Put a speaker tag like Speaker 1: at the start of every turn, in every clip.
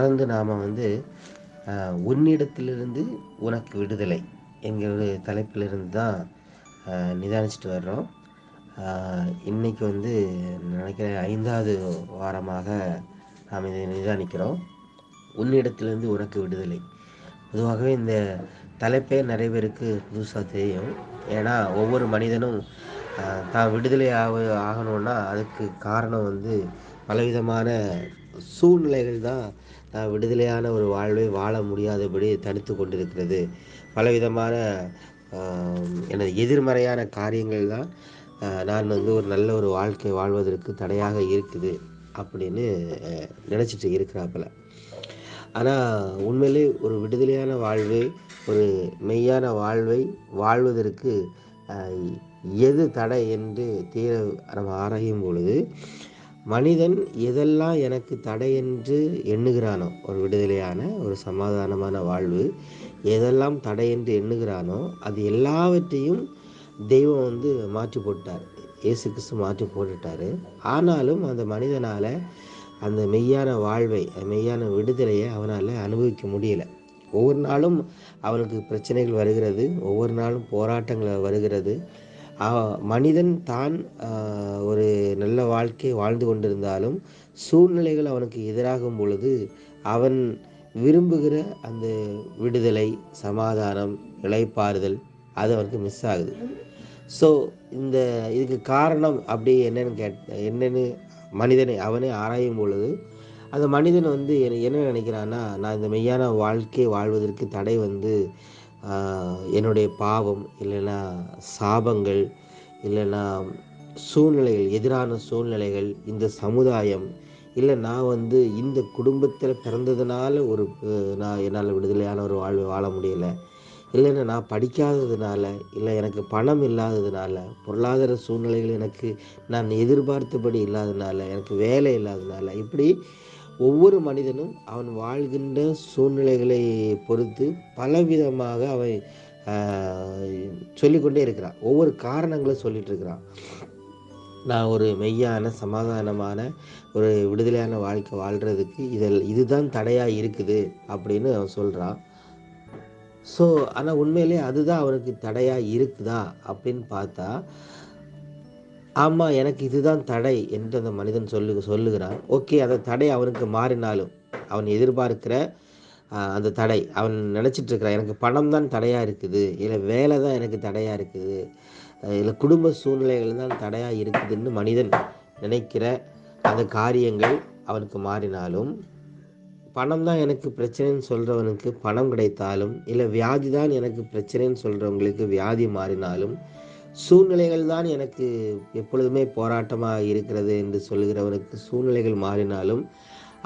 Speaker 1: தொடர்ந்து நாம் உன்னிடத்திலிருந்து உனக்கு விடுதலை என்கிற ஒரு தலைப்பிலிருந்து தான் நிதானிச்சுட்டு வர்றோம். இன்னைக்கு நினைக்கிறேன் 5வது வாரமாக நாம் இதை நிதானிக்கிறோம். உன்னிடத்திலிருந்து உனக்கு விடுதலை. பொதுவாகவே இந்த தலைப்பே நிறைய பேருக்கு புதுசாக தெரியும். ஏன்னா ஒவ்வொரு மனிதனும் தான் விடுதலை ஆகணும்னா அதுக்கு காரணம் பலவிதமான சூழ்நிலைகள் தான் தான் விடுதலையான ஒரு வாழ்வை வாழ முடியாதபடி தடுத்து கொண்டிருக்கிறது. பலவிதமான எனது எதிர்மறையான காரியங்கள் தான் நான் ஒரு நல்ல ஒரு வாழ்க்கை வாழ்வதற்கு தடையாக இருக்குது அப்படின்னு நினச்சிட்டு இருக்கிறாப்புல. ஆனால் உண்மையிலே ஒரு விடுதலையான வாழ்வை, ஒரு மெய்யான வாழ்வை வாழ்வதற்கு எது தடை என்று தீர நம்ம ஆராயும் பொழுது, மனிதன் எதெல்லாம் எனக்கு தடை என்று எண்ணுகிறானோ, ஒரு விடுதலையான ஒரு சமாதானமான வாழ்வு எதெல்லாம் தடை என்று எண்ணுகிறானோ அது எல்லாவற்றையும் தெய்வம் மாற்றி போட்டார். இயேசு கிறிஸ்து மாற்றி போட்டுட்டாரு. ஆனாலும் அந்த மனிதனால் அந்த மெய்யான வாழ்வை, மெய்யான விடுதலையை அவனால் அனுபவிக்க முடியலை. ஒவ்வொரு நாளும் அவனுக்கு பிரச்சனைகள் வருகிறது, ஒவ்வொரு நாளும் போராட்டங்கள் வருகிறது. மனிதன் தான் ஒரு நல்ல வாழ்க்கை வாழ்ந்து கொண்டிருந்தாலும் சூழ்நிலைகள் அவனுக்கு எதிராகும் பொழுது அவன் விரும்புகிற அந்த விடுதலை, சமாதானம், இளைப்பாறுதல் அது அவனுக்கு மிஸ் ஆகுது. ஸோ இதுக்கு காரணம் அப்படி என்னன்னு மனிதனை அவனே ஆராயும் பொழுது அந்த மனிதன் என்ன நினைக்கிறான்னா, நான் இந்த மெய்யான வாழ்க்கை வாழ்வதற்கு தடை என்னுடைய பாவம், இல்லைன்னா சாபங்கள், இல்லைன்னா சூழ்நிலைகள், எதிரான சூழ்நிலைகள், இந்த சமுதாயம், இல்லை நான் இந்த குடும்பத்தில் பிறந்ததுனால நான் என்னால் விடுதலையான ஒரு வாழ்வை வாழ முடியலை, இல்லைன்னா நான் படிக்காததுனால, இல்லை எனக்கு பணம் இல்லாததுனால, பொருளாதார சூழ்நிலைகள் நான் எதிர்பார்த்தபடி இல்லாததுனால, எனக்கு வேலை இல்லாததுனால, இப்படி ஒவ்வொரு மனிதனும் அவன் வாழ்கின்ற சூழ்நிலைகளை பொறுத்து பலவிதமாக அவன் சொல்லிக்கொண்டே இருக்கிறான். ஒவ்வொரு காரணங்களை சொல்லிட்டு இருக்கிறான். நான் ஒரு மெய்யான சமாதானமான ஒரு விடுதலையான வாழ்க்கை வாழ்கிறதுக்கு இதுதான் தடையாக இருக்குது அப்படின்னு அவன் சொல்கிறான். ஸோ ஆனால் உண்மையிலே அதுதான் அவனுக்கு தடையாக இருக்குதா அப்படின்னு பார்த்தா, ஆமாம், எனக்கு இதுதான் தடை என்று அந்த மனிதன் சொல்லுகிறான். ஓகே, அந்த தடை அவனுக்கு மாறினாலும், அவன் எதிர்பார்க்கிற அந்த தடை, அவன் நினச்சிட்டு இருக்கிறான், எனக்கு பணம் தான் தடையாக இருக்குது, இல்லை வேலை தான் எனக்கு தடையாக இருக்குது, இல்லை குடும்ப சூழ்நிலைகள் தான் தடையாக இருக்குதுன்னு மனிதன் நினைக்கிற அந்த காரியங்கள் அவனுக்கு மாறினாலும், பணம் தான் எனக்கு பிரச்சனைன்னு சொல்கிறவனுக்கு பணம் கிடைத்தாலும், இல்லை வியாதி தான் எனக்கு பிரச்சனைன்னு சொல்கிறவங்களுக்கு வியாதி மாறினாலும், சூழ்நிலைகள் தான் எனக்கு எப்பொழுதுமே போராட்டமாக இருக்கிறது என்று சொல்கிறவனுக்கு சூழ்நிலைகள் மாறினாலும்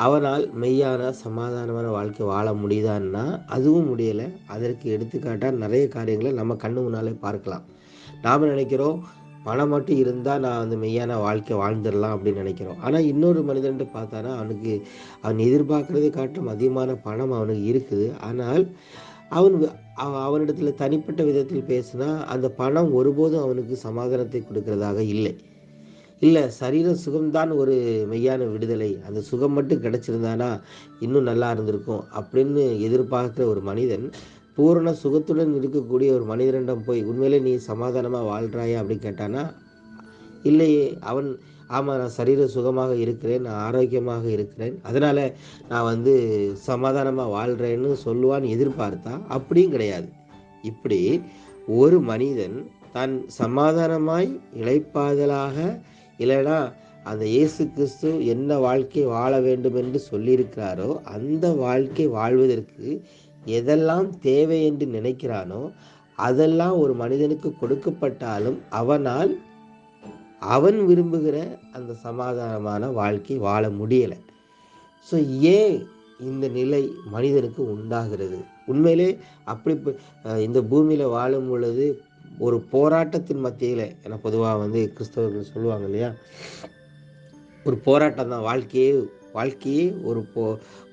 Speaker 1: அவனால் மெய்யான சமாதானமான வாழ்க்கை வாழ முடியுதான்னா அதுவும் முடியலை. அதற்கு எடுத்துக்காட்டாக நிறைய காரியங்களை நம்ம கண்ணு முன்னாலே பார்க்கலாம். நாம் நினைக்கிறோம் பணம் மட்டும் இருந்தால் நான் மெய்யான வாழ்க்கை வாழ்ந்துடலாம் அப்படின்னு நினைக்கிறோம். ஆனால் இன்னொரு மனிதன்ட்டு பார்த்தானா அவன் எதிர்பார்க்கறதை காட்டும் அதிகமான பணம் அவனுக்கு இருக்குது. ஆனால் அவனிடத்தில் தனிப்பட்ட விதத்தில் பேசினா அந்த பணம் ஒருபோதும் அவனுக்கு சமாதானத்தை கொடுக்கிறதாக இல்லை சரீர சுகம்தான் ஒரு மெய்யான விடுதலை, அந்த சுகம் மட்டும் கிடைச்சிருந்தானா இன்னும் நல்லா இருந்திருக்கும் அப்படின்னு எதிர்பார்க்கிற ஒரு மனிதன் பூரண சுகத்துடன் இருக்கக்கூடிய ஒரு மனிதனிடம் போய் உண்மையிலே நீ சமாதானமாக வாழ்கிறாயா அப்படின்னு கேட்டானா இல்லையே. ஆமாம், நான் சரீர சுகமாக இருக்கிறேன், நான் ஆரோக்கியமாக இருக்கிறேன், அதனால் நான் சமாதானமாக வாழ்கிறேன்னு சொல்லுவான்னு எதிர்பார்த்தா அப்படியும் கிடையாது. இப்படி ஒரு மனிதன் தான் சமாதானமாய் இளைப்பாறுதலாக, இல்லைனா அந்த இயேசு கிறிஸ்து என்ன வாழ்க்கை வாழ வேண்டும் என்று சொல்லியிருக்கிறாரோ அந்த வாழ்க்கை வாழ்வதற்கு எதெல்லாம் தேவை என்று நினைக்கிறானோ அதெல்லாம் ஒரு மனிதனுக்கு கொடுக்கப்பட்டாலும் அவன் விரும்புகிற அந்த சமாதானமான வாழ்க்கை வாழ முடியலை. ஸோ ஏன் இந்த நிலை மனிதனுக்கு உண்டாகிறது? உண்மையிலே அப்படி இந்த பூமியில் வாழும் பொழுது ஒரு போராட்டத்தின் மத்தியில், ஏன்னா பொதுவாக கிறிஸ்தவர்கள் சொல்லுவாங்க இல்லையா, ஒரு போராட்டம் தான் வாழ்க்கையே ஒரு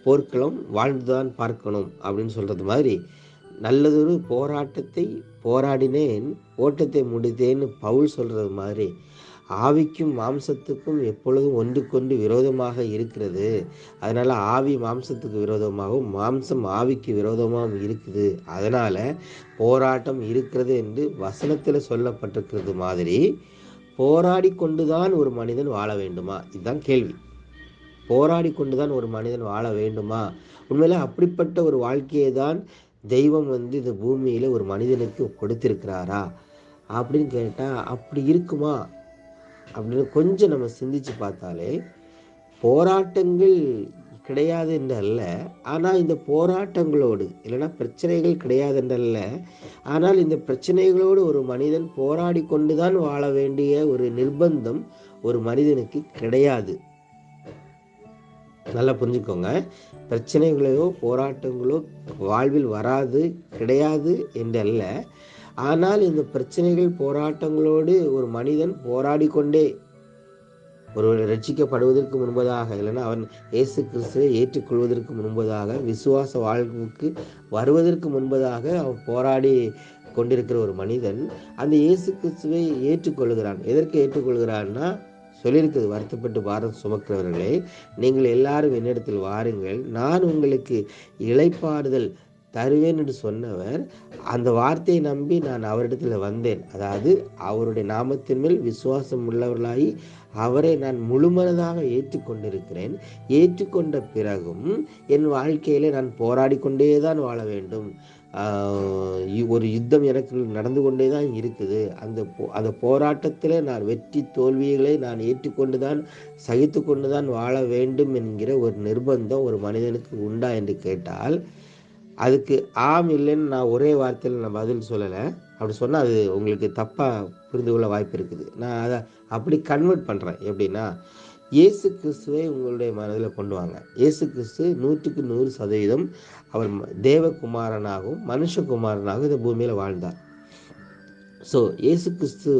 Speaker 1: போர்க்களம் வாழ்ந்துதான் பார்க்கணும் அப்படின்னு சொல்கிறது மாதிரி நல்லதொரு போராட்டத்தை போராடினேன், ஓட்டத்தை முடித்தேன்னு பவுல் சொல்றது மாதிரி, ஆவிக்கும் மாம்சத்துக்கும் எப்பொழுதும் ஒன்றுக்கொன்று விரோதமாக இருக்கிறது. அதனால ஆவி மாம்சத்துக்கு விரோதமாகவும் மாம்சம் ஆவிக்கு விரோதமாகவும் இருக்குது. அதனால போராட்டம் இருக்கிறது என்று வசனத்தில் சொல்லப்பட்டிருக்கிறது மாதிரி போராடி கொண்டுதான் ஒரு மனிதன் வாழ வேண்டுமா? இதுதான் கேள்வி. போராடி கொண்டுதான் ஒரு மனிதன் வாழ வேண்டுமா? உண்மையில அப்படிப்பட்ட ஒரு வாழ்க்கையை தான் தெய்வம் இந்த பூமியில ஒரு மனிதனுக்கு கொடுத்திருக்கிறாரா அப்படின்னு கேட்டா, அப்படி இருக்குமா அப்படின்னு கொஞ்சம் நம்ம சிந்திச்சு பார்த்தாலே, போராட்டங்கள் கிடையாது என்று அல்ல, ஆனால் இந்த போராட்டங்களோடு இல்லைன்னா பிரச்சனைகள் கிடையாது என்றல்ல, ஆனால் இந்த பிரச்சனைகளோடு ஒரு மனிதன் போராடி கொண்டுதான் வாழ வேண்டிய ஒரு நிர்பந்தம் ஒரு மனிதனுக்கு கிடையாது. நல்லா புரிஞ்சுக்கோங்க. பிரச்சனைகளோ போராட்டங்களோ வாழ்வில் வராது, கிடையாது என்றல்ல, ஆனால் இந்த பிரச்சனைகள் போராட்டங்களோடு ஒரு மனிதன் போராடி கொண்டே ஒருவர் ரட்சிக்கப்படுவதற்கு முன்பதாக இல்லைன்னா அவன் இயேசு கிறிஸ்துவை ஏற்றுக்கொள்வதற்கு முன்பதாக விசுவாச வாழ்வுக்கு வருவதற்கு முன்பதாக அவன் போராடி கொண்டிருக்கிற ஒரு மனிதன் அந்த இயேசு கிறிஸ்துவை ஏற்றுக்கொள்கிறான். எதற்கு ஏற்றுக்கொள்கிறான்னா, சொல்லியிருக்குது, வருத்தப்பட்டு பாரம் சுமக்கிறவர்களே நீங்கள் எல்லாரும் என்னிடத்தில் வாருங்கள், நான் உங்களுக்கு இளைப்பாறுதல் தருவேன் என்று சொன்னவர் அந்த வார்த்தையை நம்பி நான் அவரிடத்தில் வந்தேன். அதாவது அவருடைய நாமத்தின் மேல் விசுவாசம் உள்ளவர்களாகி அவரை நான் முழுமனதாக ஏற்றுக்கொண்டிருக்கிறேன். ஏற்றுக்கொண்ட பிறகும் என் வாழ்க்கையில நான் போராடி கொண்டே தான் வாழ வேண்டும். ஒரு யுத்தம் எனக்கு நடந்து கொண்டே தான் இருக்குது. அந்த போராட்டத்தில் நான் வெற்றி தோல்விகளை நான் ஏற்றுக்கொண்டு தான் சகித்து கொண்டு தான் வாழ வேண்டும் என்கிற ஒரு நிர்பந்தம் ஒரு மனிதனுக்கு உண்டா என்று கேட்டால், அதுக்கு ஆம் இல்லைன்னு நான் ஒரே வார்த்தையில் நான் பதில் சொல்லலை. அப்படி சொன்னால் அது உங்களுக்கு தப்பாக புரிந்து கொள்ள வாய்ப்பு இருக்குது. நான் அதை அப்படி கன்வெர்ட் பண்ணுறேன். எப்படின்னா, இயேசு கிறிஸ்துவை உங்களுடைய மனதில் கொண்டு வாங்க. இயேசு கிறிஸ்து 100% அவர் தேவகுமாரனாகவும் மனுஷகுமாரனாகவும் இந்த பூமியில் வாழ்ந்தார். ஸோ இயேசு கிறிஸ்து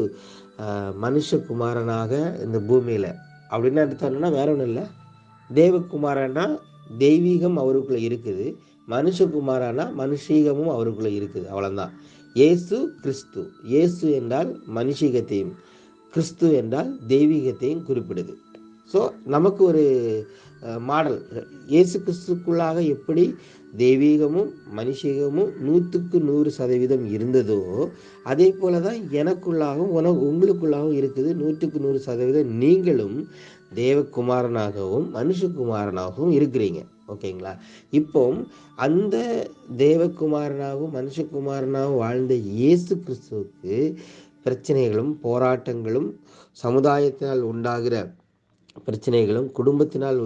Speaker 1: மனுஷகுமாரனாக இந்த பூமியில் அப்படின்னு எடுத்தோம்னா வேற ஒன்றும் இல்லை. தேவகுமாரனா தெய்வீகம் அவருக்குள்ள இருக்குது, மனுஷகுமாரனா மனுஷீகமும் அவருக்குள்ள இருக்குது. அவ்வளவுதான். இயேசு கிறிஸ்து. இயேசு என்றால் மனுஷீகத்தையும், கிறிஸ்து என்றால் தெய்வீகத்தையும் குறிப்பிடுது. ஸோ நமக்கு ஒரு மாடல், இயேசு கிறிஸ்துக்குள்ளாக எப்படி தெய்வீகமும் மனுஷீகமும் 100% இருந்ததோ அதே போலதான் எனக்குள்ளாகவும் உங்களுக்குள்ளாகவும் இருக்குது. 100% நீங்களும் தேவகுமாரனாகவும் மனுஷகுமாரனாகவும் இருக்கிறீங்க. ஓகேங்களா? இப்போ அந்த தேவகுமாரனாகவும் மனுஷகுமாரனாகவும் வாழ்ந்த இயேசு கிறிஸ்துவுக்கு பிரச்சனைகளும் போராட்டங்களும் சமுதாயத்தினால் உண்டாகிற பிரச்சனைகளும் குடும்பத்தினால்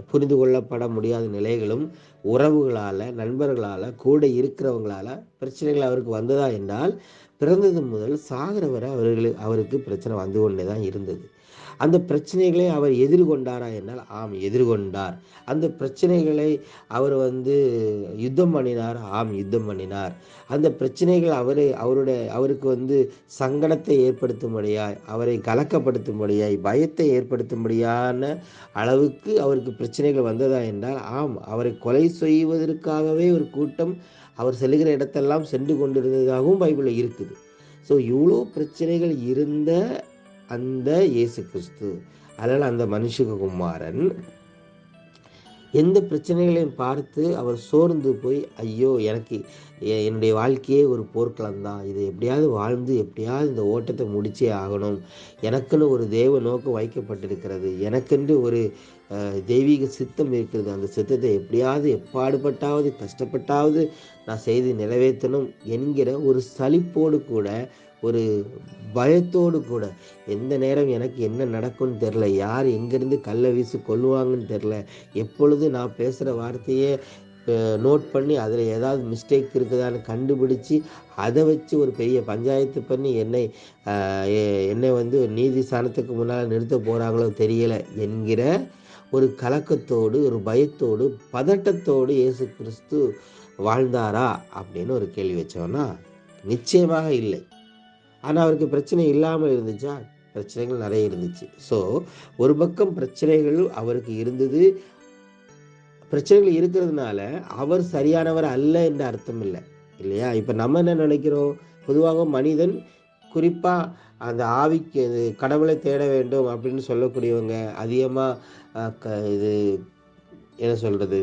Speaker 1: புரிந்து கொள்ளப்பட முடியாத நிலைகளும் உறவுகளால் நண்பர்களால் கூட இருக்கிறவங்களால பிரச்சனைகள் அவருக்கு வந்ததா என்றால், பிறந்தது முதல் சாகிற வரை அவருக்கு பிரச்சனை வந்து கொண்டே தான் இருந்தது. அந்த பிரச்சனைகளை அவர் எதிர்கொண்டாரா என்றால் ஆம், எதிர்கொண்டார். அந்த பிரச்சனைகளை அவர் யுத்தம் பண்ணினார். ஆம், யுத்தம் பண்ணினார். அந்த பிரச்சனைகள் அவருக்கு சங்கடத்தை ஏற்படுத்தும்படியாய், அவரை கலக்கப்படுத்தும்படியாய், பயத்தை ஏற்படுத்தும்படியான அளவுக்கு அவருக்கு பிரச்சனைகள் வந்ததா என்றால் ஆம், அவரை கொலை செய்வதற்காகவே ஒரு கூட்டம் அவர் செல்லுகிற இடத்தெல்லாம் சென்று கொண்டிருந்ததாகவும் பைபிளில் இருக்குது. ஸோ இவ்வளோ பிரச்சனைகள் இருந்த அந்த இயேசு கிறிஸ்து, அதனால் அந்த மனுஷகுமாரன் எந்த பிரச்சனைகளையும் பார்த்து அவர் சோர்ந்து போய், ஐயோ எனக்கு என்னுடைய வாழ்க்கையே ஒரு போர்க்களம் தான், இதை எப்படியாவது வாழ்ந்து எப்படியாவது இந்த ஓட்டத்தை முடிச்சே ஆகணும், எனக்குன்னு ஒரு தேவ நோக்கம் வைக்கப்பட்டிருக்கிறது, எனக்கென்று ஒரு தெய்வீக சித்தம் இருக்கிறது, அந்த சித்தத்தை எப்படியாவது எப்பாடுபட்டாவது கஷ்டப்பட்டாவது நான் செய்து நிறைவேற்றணும் என்கிற ஒரு சலிப்போடு கூட, ஒரு பயத்தோடு கூட, எந்த நேரம் எனக்கு என்ன நடக்கும்னு தெரில, யார் எங்கேருந்து கல்லை வீசி கொல்லுவாங்கன்னு தெரில, எப்பொழுது நான் பேசுகிற வார்த்தையே நோட் பண்ணி அதில் ஏதாவது மிஸ்டேக் இருக்குதான்னு கண்டுபிடிச்சி அதை வச்சு ஒரு பெரிய பஞ்சாயத்து பண்ணி என்னை நீதி சாணத்துக்கு முன்னால் நிறுத்த போகிறாங்களோ தெரியலை என்கிற ஒரு கலக்கத்தோடு, ஒரு பயத்தோடு, பதட்டத்தோடு இயேசு கிறிஸ்து வாழ்ந்தாரா அப்படின்னு ஒரு கேள்வி வச்சோன்னா நிச்சயமாக இல்லை. ஆனால் அவருக்கு பிரச்சனை இல்லாமல் இருந்துச்சா? பிரச்சனைகள் நிறைய இருந்துச்சு. ஸோ ஒரு பக்கம் பிரச்சனைகள் அவருக்கு இருந்தது. பிரச்சனைகள் இருக்கிறதுனால அவர் சரியானவர் அல்ல என்ற அர்த்தம் இல்லை. இல்லையா? இப்போ நம்ம என்ன நினைக்கிறோம், பொதுவாக மனிதன் குறிப்பாக அந்த ஆவிக்கு இது கடவுளை தேட வேண்டும் அப்படின்னு சொல்லக்கூடியவங்க அதிகமாக இது என்ன சொல்கிறது,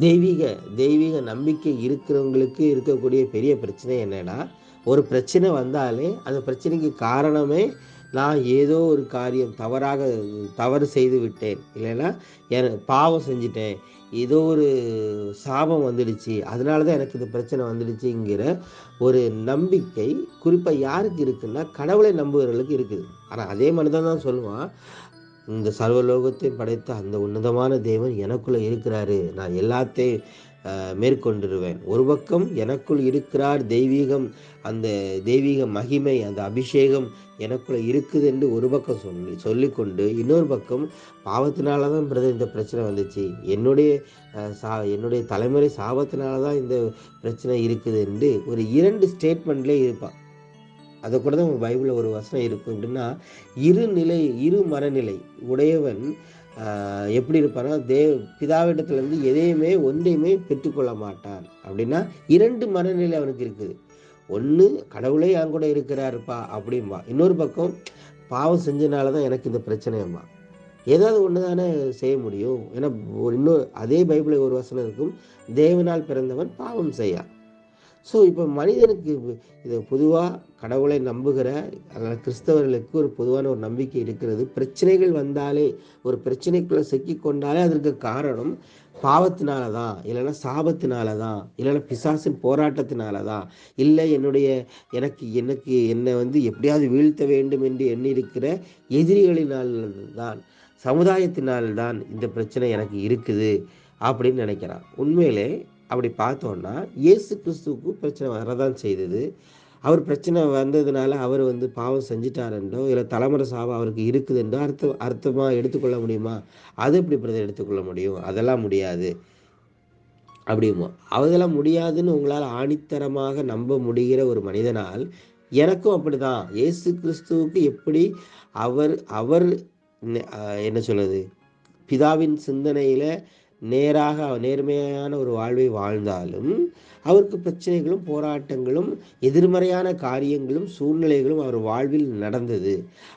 Speaker 1: தெய்வீக தெய்வீக நம்பிக்கை இருக்கிறவங்களுக்கு இருக்கக்கூடிய பெரிய பிரச்சனை என்னன்னா, ஒரு பிரச்சனை வந்தாலே அந்த பிரச்சனைக்கு காரணமே நான் ஏதோ ஒரு காரியம் தவறு செய்து விட்டேன், இல்லைன்னா பாவம் செஞ்சிட்டேன், ஏதோ ஒரு சாபம் வந்துடுச்சு, அதனால தான் எனக்கு இந்த பிரச்சனை வந்துடுச்சுங்கிற ஒரு நம்பிக்கை குறிப்பாக யாருக்கு இருக்குன்னா கடவுளை நம்புகிறவர்களுக்கு இருக்குது. ஆனால் அதே மனிதன் தான் சொல்லுவான், இந்த சர்வலோகத்தையும் படைத்த அந்த உன்னதமான தேவன் எனக்குள்ள இருக்கிறாரு, நான் எல்லாத்தையும் மேற்கொண்டுருவேன். ஒரு பக்கம் எனக்குள் இருக்கிறார் தெய்வீகம், அந்த தெய்வீக மகிமை, அந்த அபிஷேகம் எனக்குள்ள இருக்குது என்று ஒரு பக்கம் சொல்லிக்கொண்டு, இன்னொரு பக்கம் பாவத்தினால தான் பிரதர் இந்த பிரச்சனை வந்துச்சு, என்னுடைய தலைமுறை சாபத்தினால தான் இந்த பிரச்சனை இருக்குது என்று ஒரு 2 ஸ்டேட்மெண்ட்லேயே இருப்பான். அதை கூட தான் பைபிளில் ஒரு வசனம் இருக்கும். எப்படின்னா, இரு மனநிலை உடையவன் எப்படி இருப்பானா, பிதாவிடத்திலிருந்து எதையுமே ஒன்றையுமே பெற்றுக்கொள்ள மாட்டான். அப்படின்னா 2 மனநிலை அவனுக்கு இருக்குது. ஒன்று, கடவுளே என் கூட இருக்கிறாருப்பா அப்படின்பா. இன்னொரு பக்கம், பாவம் செஞ்சனால தான் எனக்கு இந்த பிரச்சனையம்மா. ஏதாவது ஒன்று தானே செய்ய முடியும். ஏன்னா அதே பைபிளில் ஒரு வசனம் இருக்கும், தேவனால் பிறந்தவன் பாவம் செய்யா. ஸோ இப்போ மனிதனுக்கு இது பொதுவாக கடவுளை நம்புகிற கிறிஸ்தவர்களுக்கு ஒரு பொதுவான ஒரு நம்பிக்கை இருக்கிறது. பிரச்சனைகள் வந்தாலே, ஒரு பிரச்சனைக்குள்ளே சிக்கி கொண்டாலே அதற்கு காரணம் பாவத்தினால தான், இல்லைன்னா சாபத்தினால தான், இல்லைன்னா பிசாசின் போராட்டத்தினால தான், இல்லை என்னை எப்படியாவது வீழ்த்த வேண்டும் என்று எண்ணியிருக்கிற எதிரிகளினால் தான், சமுதாயத்தினால்தான் இந்த பிரச்சனை எனக்கு இருக்குது அப்படின்னு நினைக்கிறான். உண்மையிலே அப்படி பார்த்தோன்னா இயேசு கிறிஸ்துவுக்கு பிரச்சனை வரதான் செய்தது. அவர் பிரச்சனை வந்ததுனால அவர் பாவம் செஞ்சிட்டாருன்றோ, இல்லை தலைமுறை சாபம் அவருக்கு இருக்குதுன்றோ அர்த்தமாக எடுத்துக்கொள்ள முடியுமா? அது எப்படி பிரதர் எடுத்துக்கொள்ள முடியும்? அதெல்லாம் முடியாது அப்படிமோ. அதெல்லாம் முடியாதுன்னு உங்களால் ஆணித்தரமாக நம்ப முடிகிற ஒரு மனிதனால், எனக்கும் அப்படிதான். இயேசு கிறிஸ்துவுக்கு எப்படி அவர் அவர் என்ன சொல்றது, பிதாவின் சிந்தனையில் நேர்மையான ஒரு வாழ்வை வாழ்ந்தாலும் அவருக்கு பிரச்சனைகளும் போராட்டங்களும் எதிர்மறையான காரியங்களும் சூழ்நிலைகளும் அவர் வாழ்வில் நடந்தது.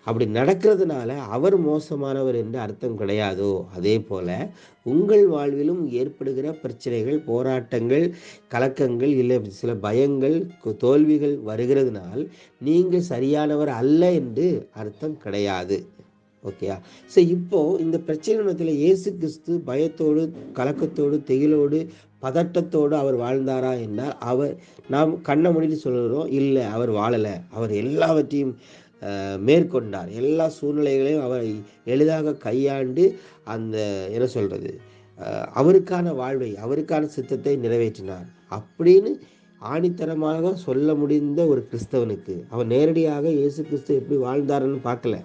Speaker 1: அப்படி நடக்கிறதுனால அவர் மோசமானவர் என்று அர்த்தம் கிடையாதோ, அதே போல உங்கள் வாழ்விலும் ஏற்படுகிற பிரச்சனைகள், போராட்டங்கள், கலக்கங்கள், இல்லை சில பயங்கள், தோல்விகள் வருகிறதுனால் நீங்கள் சரியானவர் அல்ல என்று அர்த்தம் கிடையாது. ஓகேயா? ஸோ இப்போ இந்த பிரச்சனை இயேசு கிறிஸ்து பயத்தோடு, கலக்கத்தோடு, திகிலோடு, பதட்டத்தோடு அவர் வாழ்ந்தாரா என்றால் நாம் கண்ணை மூடிட்டு சொல்கிறோம், இல்லை அவர் வாழலை. அவர் எல்லாவற்றையும் மேற்கொண்டார். எல்லா சூழ்நிலைகளையும் அவர் எளிதாக கையாண்டு அந்த என்ன சொல்கிறது, அவருக்கான வாழ்வை, அவருக்கான சித்தத்தை நிறைவேற்றினார் அப்படின்னு ஆணித்தரமாக சொல்ல முடிந்த ஒரு கிறிஸ்தவனுக்கு அவர் நேரடியாக இயேசு கிறிஸ்து எப்படி வாழ்ந்தாருன்னு பார்க்கல.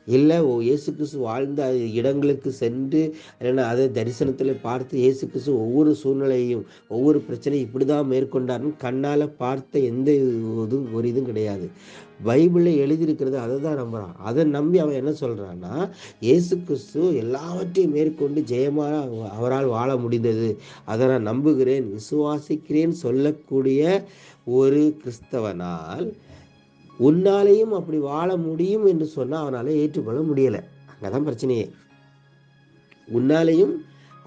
Speaker 1: இல்லை, இயேசு கிறிஸ்து வாழ்ந்த இடங்களுக்கு சென்று இல்லைன்னா அதை தரிசனத்தில் பார்த்து இயேசு கிறிஸ்து ஒவ்வொரு சூழ்நிலையும், ஒவ்வொரு பிரச்சனையும் இப்படி தான் மேற்கொண்டாருன்னு கண்ணால் பார்த்த எந்த இதுவும் கிடையாது. பைபிளில் எழுதியிருக்கிறது அதை தான் நம்புகிறான். அதை நம்பி அவன் என்ன சொல்கிறான்னா, இயேசு கிறிஸ்து எல்லாவற்றையும் மேற்கொண்டு ஜெயமாக அவரால் வாழ முடிந்தது, அதை நான் நம்புகிறேன், விசுவாசிக்கிறேன் சொல்லக்கூடிய ஒரு கிறிஸ்தவனால் உன்னாலேயும் அப்படி வாழ முடியும் என்று சொன்னால் அவனால் ஏற்றுக்கொள்ள முடியலை. அங்கதான் பிரச்சனையே. உன்னாலேயும்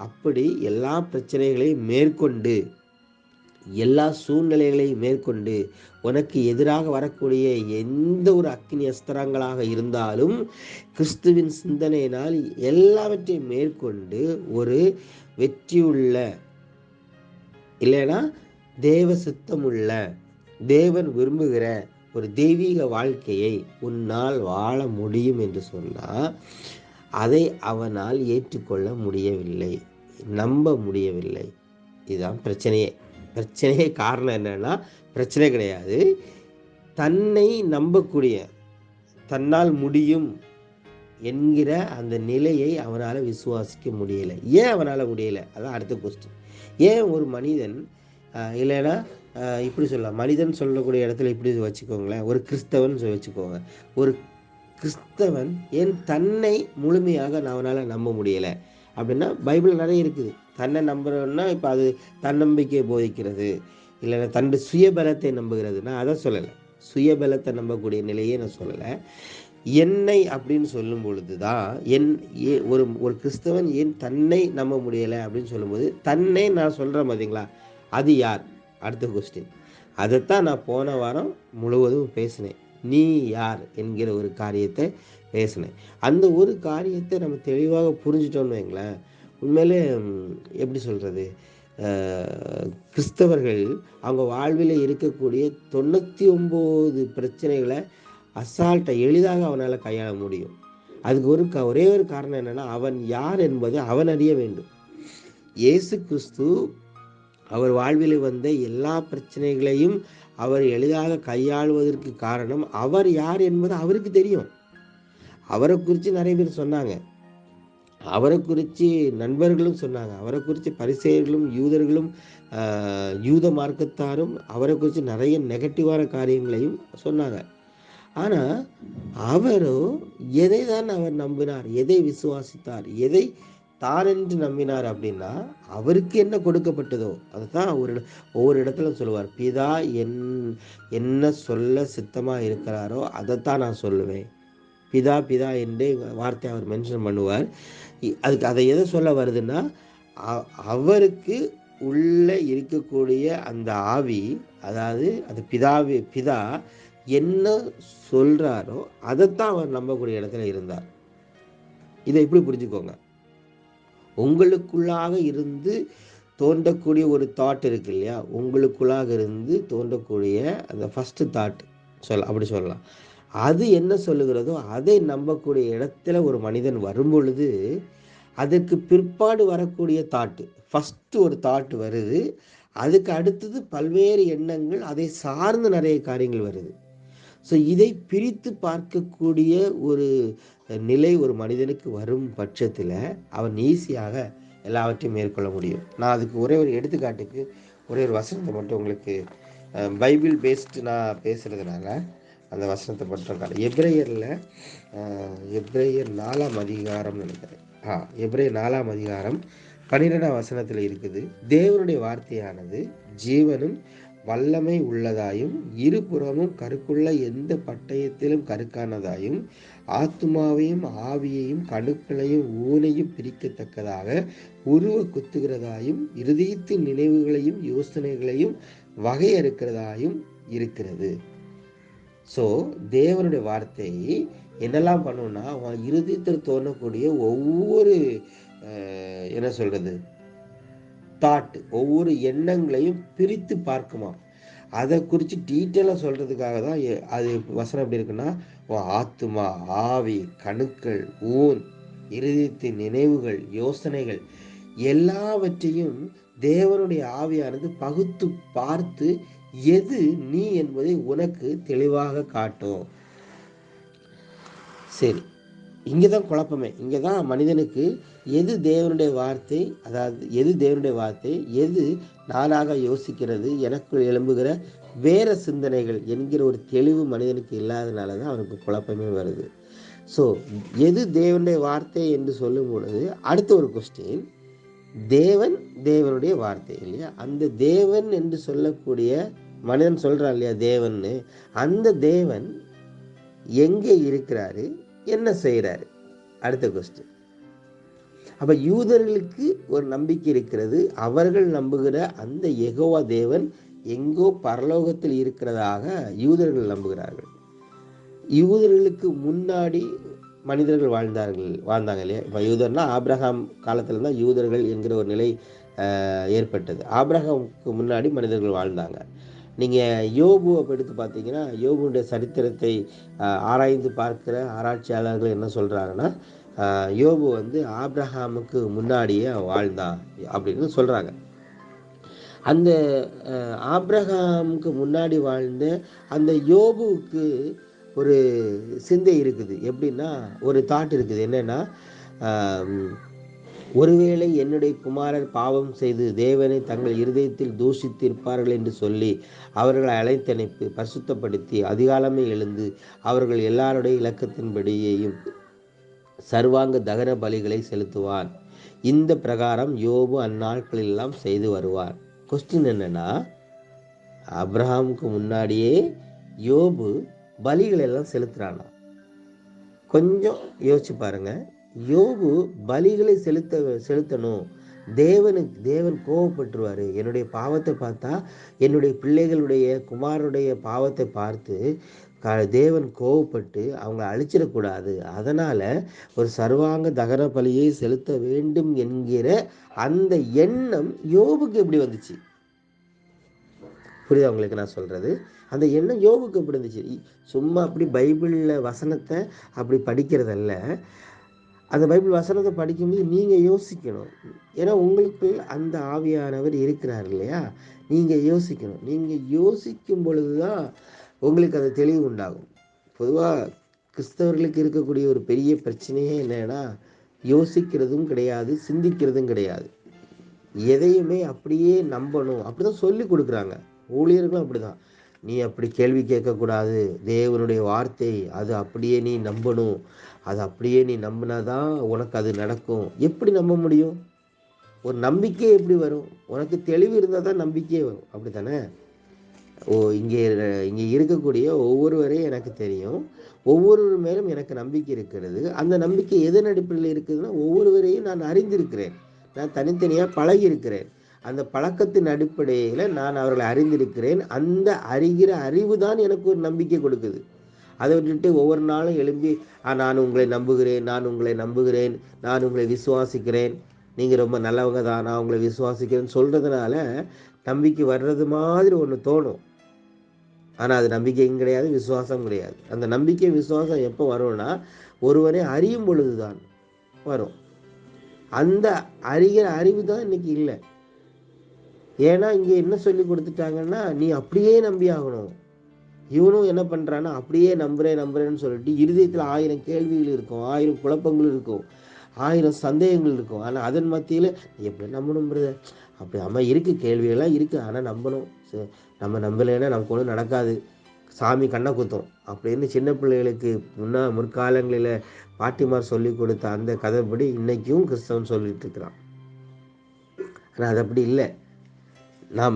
Speaker 1: அப்படி எல்லா பிரச்சனைகளையும் மேற்கொண்டு, எல்லா சூழ்நிலைகளையும் மேற்கொண்டு, உனக்கு எதிராக வரக்கூடிய எந்த ஒரு அக்கினி அஸ்திரங்களாக இருந்தாலும் கிறிஸ்துவின் சிந்தனையினால் எல்லாவற்றையும் மேற்கொண்டு ஒரு வெற்றியுள்ள, இல்லைன்னா தேவ சித்தமுள்ள, தேவன் விரும்புகிற ஒரு தெய்வீக வாழ்க்கையை உன்னால் வாழ முடியும் என்று சொன்னால் அதை அவனால் ஏற்றுக்கொள்ள முடியவில்லை, நம்ப முடியவில்லை. இதுதான் பிரச்சனையே காரணம் என்னன்னா, பிரச்சனை கிடையாது, தன்னை நம்பக்கூடிய, தன்னால் முடியும் என்கிற அந்த நிலையை அவனால் விசுவாசிக்க முடியலை. ஏன் அவனால் முடியலை? அதான் அடுத்த கொஸ்டின். ஏன் ஒரு மனிதன் இல்லைன்னா இப்படி சொல்லலாம், மனிதன் சொல்லக்கூடிய இடத்துல இப்படி வச்சுக்கோங்களேன், ஒரு கிறிஸ்தவன் வச்சுக்கோங்க, ஒரு கிறிஸ்தவன் ஏன் தன்னை முழுமையாக அவனால் நம்ப முடியலை அப்படின்னா பைபிள் நிறைய இருக்குது. தன்னை நம்புறோன்னா இப்போ அது தன்னம்பிக்கையை போதிக்கிறது, இல்லைன்னா தன்னுடைய சுயபலத்தை நம்புகிறது. நான் அதை சொல்லலை, சுயபலத்தை நம்பக்கூடிய நிலையே நான் சொல்லலை. என்னை அப்படின்னு சொல்லும் பொழுது தான் ஒரு ஒரு கிறிஸ்தவன் ஏன் தன்னை நம்ப முடியலை அப்படின்னு சொல்லும்போது, தன்னை நான் சொல்கிறேன் பார்த்தீங்களா, அது யார்? அடுத்த கொஸ்டின். அதைத்தான் நான் போன வாரம் முழுவதும் பேசினேன். நீ யார் என்கிற ஒரு காரியத்தை பேசினேன். அந்த ஒரு காரியத்தை நம்ம தெளிவாக புரிஞ்சிட்டோம்னு வைங்களேன், உண்மையிலே எப்படி சொல்கிறது, கிறிஸ்தவர்கள் அவங்க வாழ்வில் இருக்கக்கூடிய 99 பிரச்சனைகளை அசால்ட்டாக எளிதாக அவனால் கையாள முடியும். அதுக்கு ஒரே ஒரு காரணம் என்னென்னா, அவன் யார் என்பதை அவன் அறிய வேண்டும். இயேசு கிறிஸ்து அவர் வாழ்வில் வந்த எல்லா பிரச்சனைகளையும் அவர் எளிதாக கையாளுவதற்கு காரணம் அவர் யார் என்பது அவருக்கு தெரியும். அவரை குறித்து நிறைய பேர் சொன்னாங்க, அவரை குறித்து நண்பர்களும் சொன்னாங்க, அவரை குறித்து பரிசேயர்களும் யூதர்களும் யூத மார்க்கத்தாரும் அவரை குறித்து நிறைய நெகட்டிவான காரியங்களையும் சொன்னாங்க. ஆனால் அவரோ எதை தான் அவர் நம்பினார், எதை விசுவாசித்தார், எதை தான் என்று நம்பினார் அப்படின்னா, அவருக்கு என்ன கொடுக்கப்பட்டதோ அதுதான் ஒவ்வொரு இடத்துல சொல்லுவார். பிதா என்ன சொல்ல சித்தமாக இருக்கிறாரோ அதைத்தான் நான் சொல்லுவேன். பிதா பிதா என்றே வார்த்தை அவர் மென்ஷன் பண்ணுவார். அதுக்கு அதை எதை சொல்ல வருதுன்னா, அவருக்கு உள்ள இருக்கக்கூடிய அந்த ஆவி, அதாவது அது பிதா என்ன சொல்றாரோ அதைத்தான் அவர் நம்பக்கூடிய இடத்துல இருந்தார். இதை எப்படி புரிஞ்சுக்கோங்க, உங்களுக்குள்ளாக இருந்து தோன்றக்கூடிய ஒரு தாட் இருக்கு இல்லையா, உங்களுக்குள்ளாக இருந்து தோன்றக்கூடிய அந்த ஃபர்ஸ்ட் தாட் அப்படி சொல்லலாம். அது என்ன சொல்லுகிறதோ அதை நம்பக்கூடிய இடத்துல ஒரு மனிதன் வரும் பொழுது, அதற்கு பிற்பாடு வரக்கூடிய தாட்டு, ஃபஸ்ட்டு ஒரு தாட் வருது, அதுக்கு அடுத்தது பல்வேறு எண்ணங்கள், அதை சார்ந்து நிறைய காரியங்கள் வருது. ஸோ இதை பிரித்து பார்க்கக்கூடிய ஒரு நிலை ஒரு மனிதனுக்கு வரும் பட்சத்தில் அவன் ஈஸியாக எல்லாவற்றையும் மேற்கொள்ள முடியும். நான் அதுக்கு ஒரே ஒரு எடுத்துக்காட்டுக்கு ஒரே ஒரு வசனத்தை மட்டும் உங்களுக்கு, பைபிள் பேஸ்டு நான் பேசுகிறதுனால அந்த வசனத்தை மட்டும் காட்டு. எப்ரேயர் 4ஆம் அதிகாரம் நினைக்கிறேன். எப்ரேயர் 4ஆம் அதிகாரம் 12ஆம் வசனத்தில் இருக்குது. தேவனுடைய வார்த்தையானது ஜீவனும் வல்லமை உள்ளதாயும் இருபுறமும் கருக்குள்ள எந்த பட்டயத்திலும் கருக்கானதாயும் ஆத்துமாவையும் ஆவியையும் கணுக்களையும் ஊனையும் பிரிக்கத்தக்கதாக உருவ குத்துகிறதாயும் இருதயத்தின் நினைவுகளையும் யோசனைகளையும் வகையறுக்கிறதாயும் இருக்கிறது. ஸோ தேவனுடைய வார்த்தை என்னெல்லாம் பண்ணுன்னா, இருதயத்தில் தோன்றக்கூடிய ஒவ்வொரு என்ன சொல்றது தாட், ஒவ்வொரு எண்ணங்களையும் பிரித்து பார்க்குமா. அதை குறித்து டீட்டெயிலாக சொல்றதுக்காக தான் அது வசனம் எப்படி இருக்குன்னா, ஆத்துமா, ஆவி, கணுக்கள், ஊன், இருதயத்தின் நினைவுகள், யோசனைகள் எல்லாவற்றையும் தேவனுடைய ஆவியானது பகுத்து பார்த்து எது நீ என்பதை உனக்கு தெளிவாக காட்டும். சரி, இங்கே தான் குழப்பமே. இங்கே தான் மனிதனுக்கு எது தேவனுடைய வார்த்தை, அதாவது எது தேவனுடைய வார்த்தை, எது நானாக யோசிக்கிறது, எனக்குள் எழும்புகிற வேற சிந்தனைகள் என்கிற ஒரு தெளிவு மனிதனுக்கு இல்லாதனால தான் அவனுக்கு குழப்பமே வருது. ஸோ எது தேவனுடைய வார்த்தை என்று சொல்லும் பொழுது அடுத்த ஒரு கொஸ்டின், தேவனுடைய வார்த்தை இல்லையா, அந்த தேவன் என்று சொல்லக்கூடிய மனிதன் சொல்றான் இல்லையா தேவன்னு, அந்த தேவன் எங்கே இருக்கிறாரு, என்ன செய்கிறாரு, அடுத்த கொஸ்டின். அப்ப யூதர்களுக்கு ஒரு நம்பிக்கை இருக்கிறது, அவர்கள் நம்புகிற அந்த யெகோவா தேவன் எங்கோ பரலோகத்தில் இருக்கிறதாக யூதர்கள் நம்புகிறார்கள். யூதர்களுக்கு முன்னாடி மனிதர்கள் வாழ்ந்தாங்க இல்லையா. இப்போ யூதர்னா ஆபிரகாம் காலத்துல தான் யூதர்கள் என்கிற ஒரு நிலை ஏற்பட்டது. ஆபிரகாமுக்கு முன்னாடி மனிதர்கள் வாழ்ந்தாங்க. நீங்கள் யோபுவை எடுத்து பார்த்தீங்கன்னா, யோபுடைய சரித்திரத்தை ஆராய்ந்து பார்க்கிற ஆராய்ச்சியாளர்கள் என்ன சொல்கிறாங்கன்னா, யோபு ஆபிரகாமுக்கு முன்னாடியே வாழ்ந்தான் அப்படின்னு சொல்கிறாங்க. அந்த ஆபிரகாமுக்கு முன்னாடி வாழ்ந்த அந்த யோபுவுக்கு ஒரு சிந்தை இருக்குது. எப்படின்னா, ஒரு தாட் இருக்குது. என்னன்னா, ஒருவேளை என்னுடைய குமாரர் பாவம் செய்து தேவனை தங்கள் இருதயத்தில் தூஷித்திருப்பார்கள் என்று சொல்லி அவர்களை அழைத்தனுப்பி பரிசுத்தப்படுத்தி அதிகாலமே எழுந்து அவர்கள் எல்லாருடைய இலக்கத்தின்படியேயும் சர்வாங்க தகன பலிகளை செலுத்துவான். இந்த பிரகாரம் யோபு அந்நாட்களில் எல்லாம் செய்து வருவார். கொஸ்டின் என்னன்னா, அப்ரஹாமுக்கு முன்னாடியே யோபு பலிகள் எல்லாம் செலுத்துறானா? கொஞ்சம் யோசிச்சு பாருங்க. யோபு பலிகளை செலுத்தணும், தேவன் கோபப்பட்டுருவாரு. என்னுடைய பாவத்தை பார்த்தா, என்னுடைய பிள்ளைகளுடைய குமாரனுடைய பாவத்தை பார்த்து தேவன் கோபப்பட்டு அவங்க அழிச்சிடக்கூடாது, அதனால ஒரு சர்வாங்க தகன பலியை செலுத்த வேண்டும் என்கிற அந்த எண்ணம் யோபுக்கு எப்படி வந்துச்சு? புரியுதா உங்களுக்கு நான் சொல்றது? அந்த எண்ணம் யோபுக்கு எப்படி இருந்துச்சு? சும்மா அப்படி பைபிளில் வசனத்தை அப்படி படிக்கிறதல்ல. அந்த பைபிள் வசனத்தை படிக்கும்போது நீங்கள் யோசிக்கணும். ஏன்னா உங்களுக்கு அந்த ஆவியானவர் இருக்கிறார் இல்லையா? நீங்கள் யோசிக்கணும். நீங்கள் யோசிக்கும் பொழுது தான் உங்களுக்கு அது தெளிவு உண்டாகும். பொதுவாக கிறிஸ்தவர்களுக்கு இருக்கக்கூடிய ஒரு பெரிய பிரச்சனையே என்னன்னா, யோசிக்கிறதும் கிடையாது, சிந்திக்கிறதும் கிடையாது. எதையுமே அப்படியே நம்பணும், அப்படிதான் சொல்லி கொடுக்குறாங்க. ஊழியர்களும் அப்படிதான். நீ அப்படி கேள்வி கேட்கக்கூடாது, தேவனுடைய வார்த்தை அது அப்படியே நீ நம்பணும், அது அப்படியே நீ நம்பினாதான் உனக்கு அது நடக்கும். எப்படி நம்ப முடியும்? ஒரு நம்பிக்கை எப்படி வரும்? உனக்கு தெளிவு இருந்தால் தான் நம்பிக்கையே வரும், அப்படி தானே? இங்கே இருக்கக்கூடிய ஒவ்வொருவரையும் எனக்கு தெரியும், ஒவ்வொருவர் மேலும் எனக்கு நம்பிக்கை இருக்கிறது. அந்த நம்பிக்கை எதன் அடிப்படையில் இருக்குதுன்னா, ஒவ்வொருவரையும் நான் அறிந்திருக்கிறேன், நான் தனித்தனியாக பழகி இருக்கிறேன். அந்த பழக்கத்தின் அடிப்படையில் நான் அவர்களை அறிந்திருக்கிறேன். அந்த அறிகிற அறிவு தான் எனக்கு ஒரு நம்பிக்கை கொடுக்குது. அதை விட்டுட்டு ஒவ்வொரு நாளும் எழும்பி நான் உங்களை நம்புகிறேன், நான் உங்களை நம்புகிறேன், நான் உங்களை விசுவாசிக்கிறேன், நீங்கள் ரொம்ப நல்லவங்க தான், நான் உங்களை விசுவாசிக்கிறேன்னு சொல்கிறதுனால நம்பிக்கை வர்றது மாதிரி ஒன்று தோணும். ஆனால் அது நம்பிக்கையும் கிடையாது, விசுவாசம் கிடையாது. அந்த நம்பிக்கை விசுவாசம் எப்போ வரும்னா, ஒருவரை அறியும் பொழுது தான் வரும். அந்த அறிகிற அறிவு தான் இன்னைக்கு இல்லை. ஏன்னா இங்கே என்ன சொல்லி கொடுத்துட்டாங்கன்னா, நீ அப்படியே நம்பி ஆகணும். இவனும் என்ன பண்ணுறான்னா, அப்படியே நம்புறேன்னு சொல்லிட்டு இருதயத்தில் 1000 கேள்விகள் இருக்கும், 1000 குழப்பங்கள் இருக்கும், 1000 சந்தேகங்கள் இருக்கும். ஆனால் அதன் மத்தியில் எப்படி நம்பணும் பிரதர்? அப்படி ஆமாம் இருக்குது, கேள்விகள்லாம் இருக்குது, ஆனால் நம்பணும். நம்ம நம்பலைன்னா நமக்கு ஒன்றும் நடக்காது, சாமி கண்ணை குத்தும் அப்படின்னு சின்ன பிள்ளைகளுக்கு முற்காலங்களில் பாட்டிமார் சொல்லி கொடுத்த அந்த கதைப்படி இன்னைக்கும் கிறிஸ்தவன் சொல்லிட்டு இருக்கிறான். ஆனால் அது அப்படி இல்லை. நாம்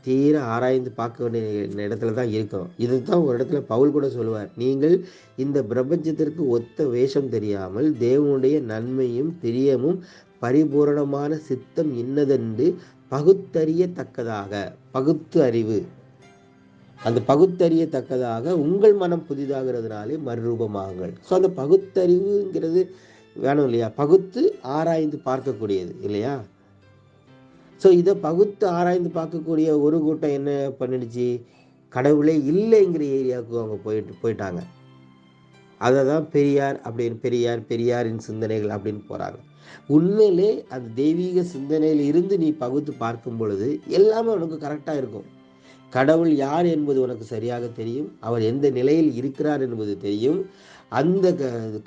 Speaker 1: தீர ஆராய்ந்து பார்க்க வேண்டிய இடத்துல தான் இருக்கோம். இதுதான் ஒரு இடத்துல பவுல் கூட சொல்லுவார், நீங்கள் இந்த பிரபஞ்சத்திற்கு ஒத்த வேஷம் தெரியாமல் தேவனுடைய நன்மையும் பிரியமும் பரிபூரணமான சித்தம் இன்னதென்று பகுத்தறியத்தக்கதாக, பகுத்து அறிவு, அந்த பகுத்தறியத்தக்கதாக உங்கள் மனம் புதிதாகிறதுனாலே மறுரூபமாகுங்கள். ஸோ அந்த பகுத்தறிவுங்கிறது வேணும் இல்லையா? பகுத்து ஆராய்ந்து பார்க்கக்கூடியது இல்லையா? ஸோ இதை பகுத்து ஆராய்ந்து பார்க்கக்கூடிய ஒரு கூட்டம் என்ன பண்ணிடுச்சு, கடவுளே இல்லைங்கிற ஏரியாவுக்கு அவங்க போயிட்டாங்க. அதை தான் பெரியாரின் சிந்தனைகள் அப்படின்னு போகிறாங்க. உண்மையிலே அந்த தெய்வீக சிந்தனையில் இருந்து நீ பகுத்து பார்க்கும் பொழுது எல்லாமே உனக்கு கரெக்டாக இருக்கும். கடவுள் யார் என்பது உனக்கு சரியாக தெரியும், அவர் எந்த நிலையில் இருக்கிறார் என்பது தெரியும், அந்த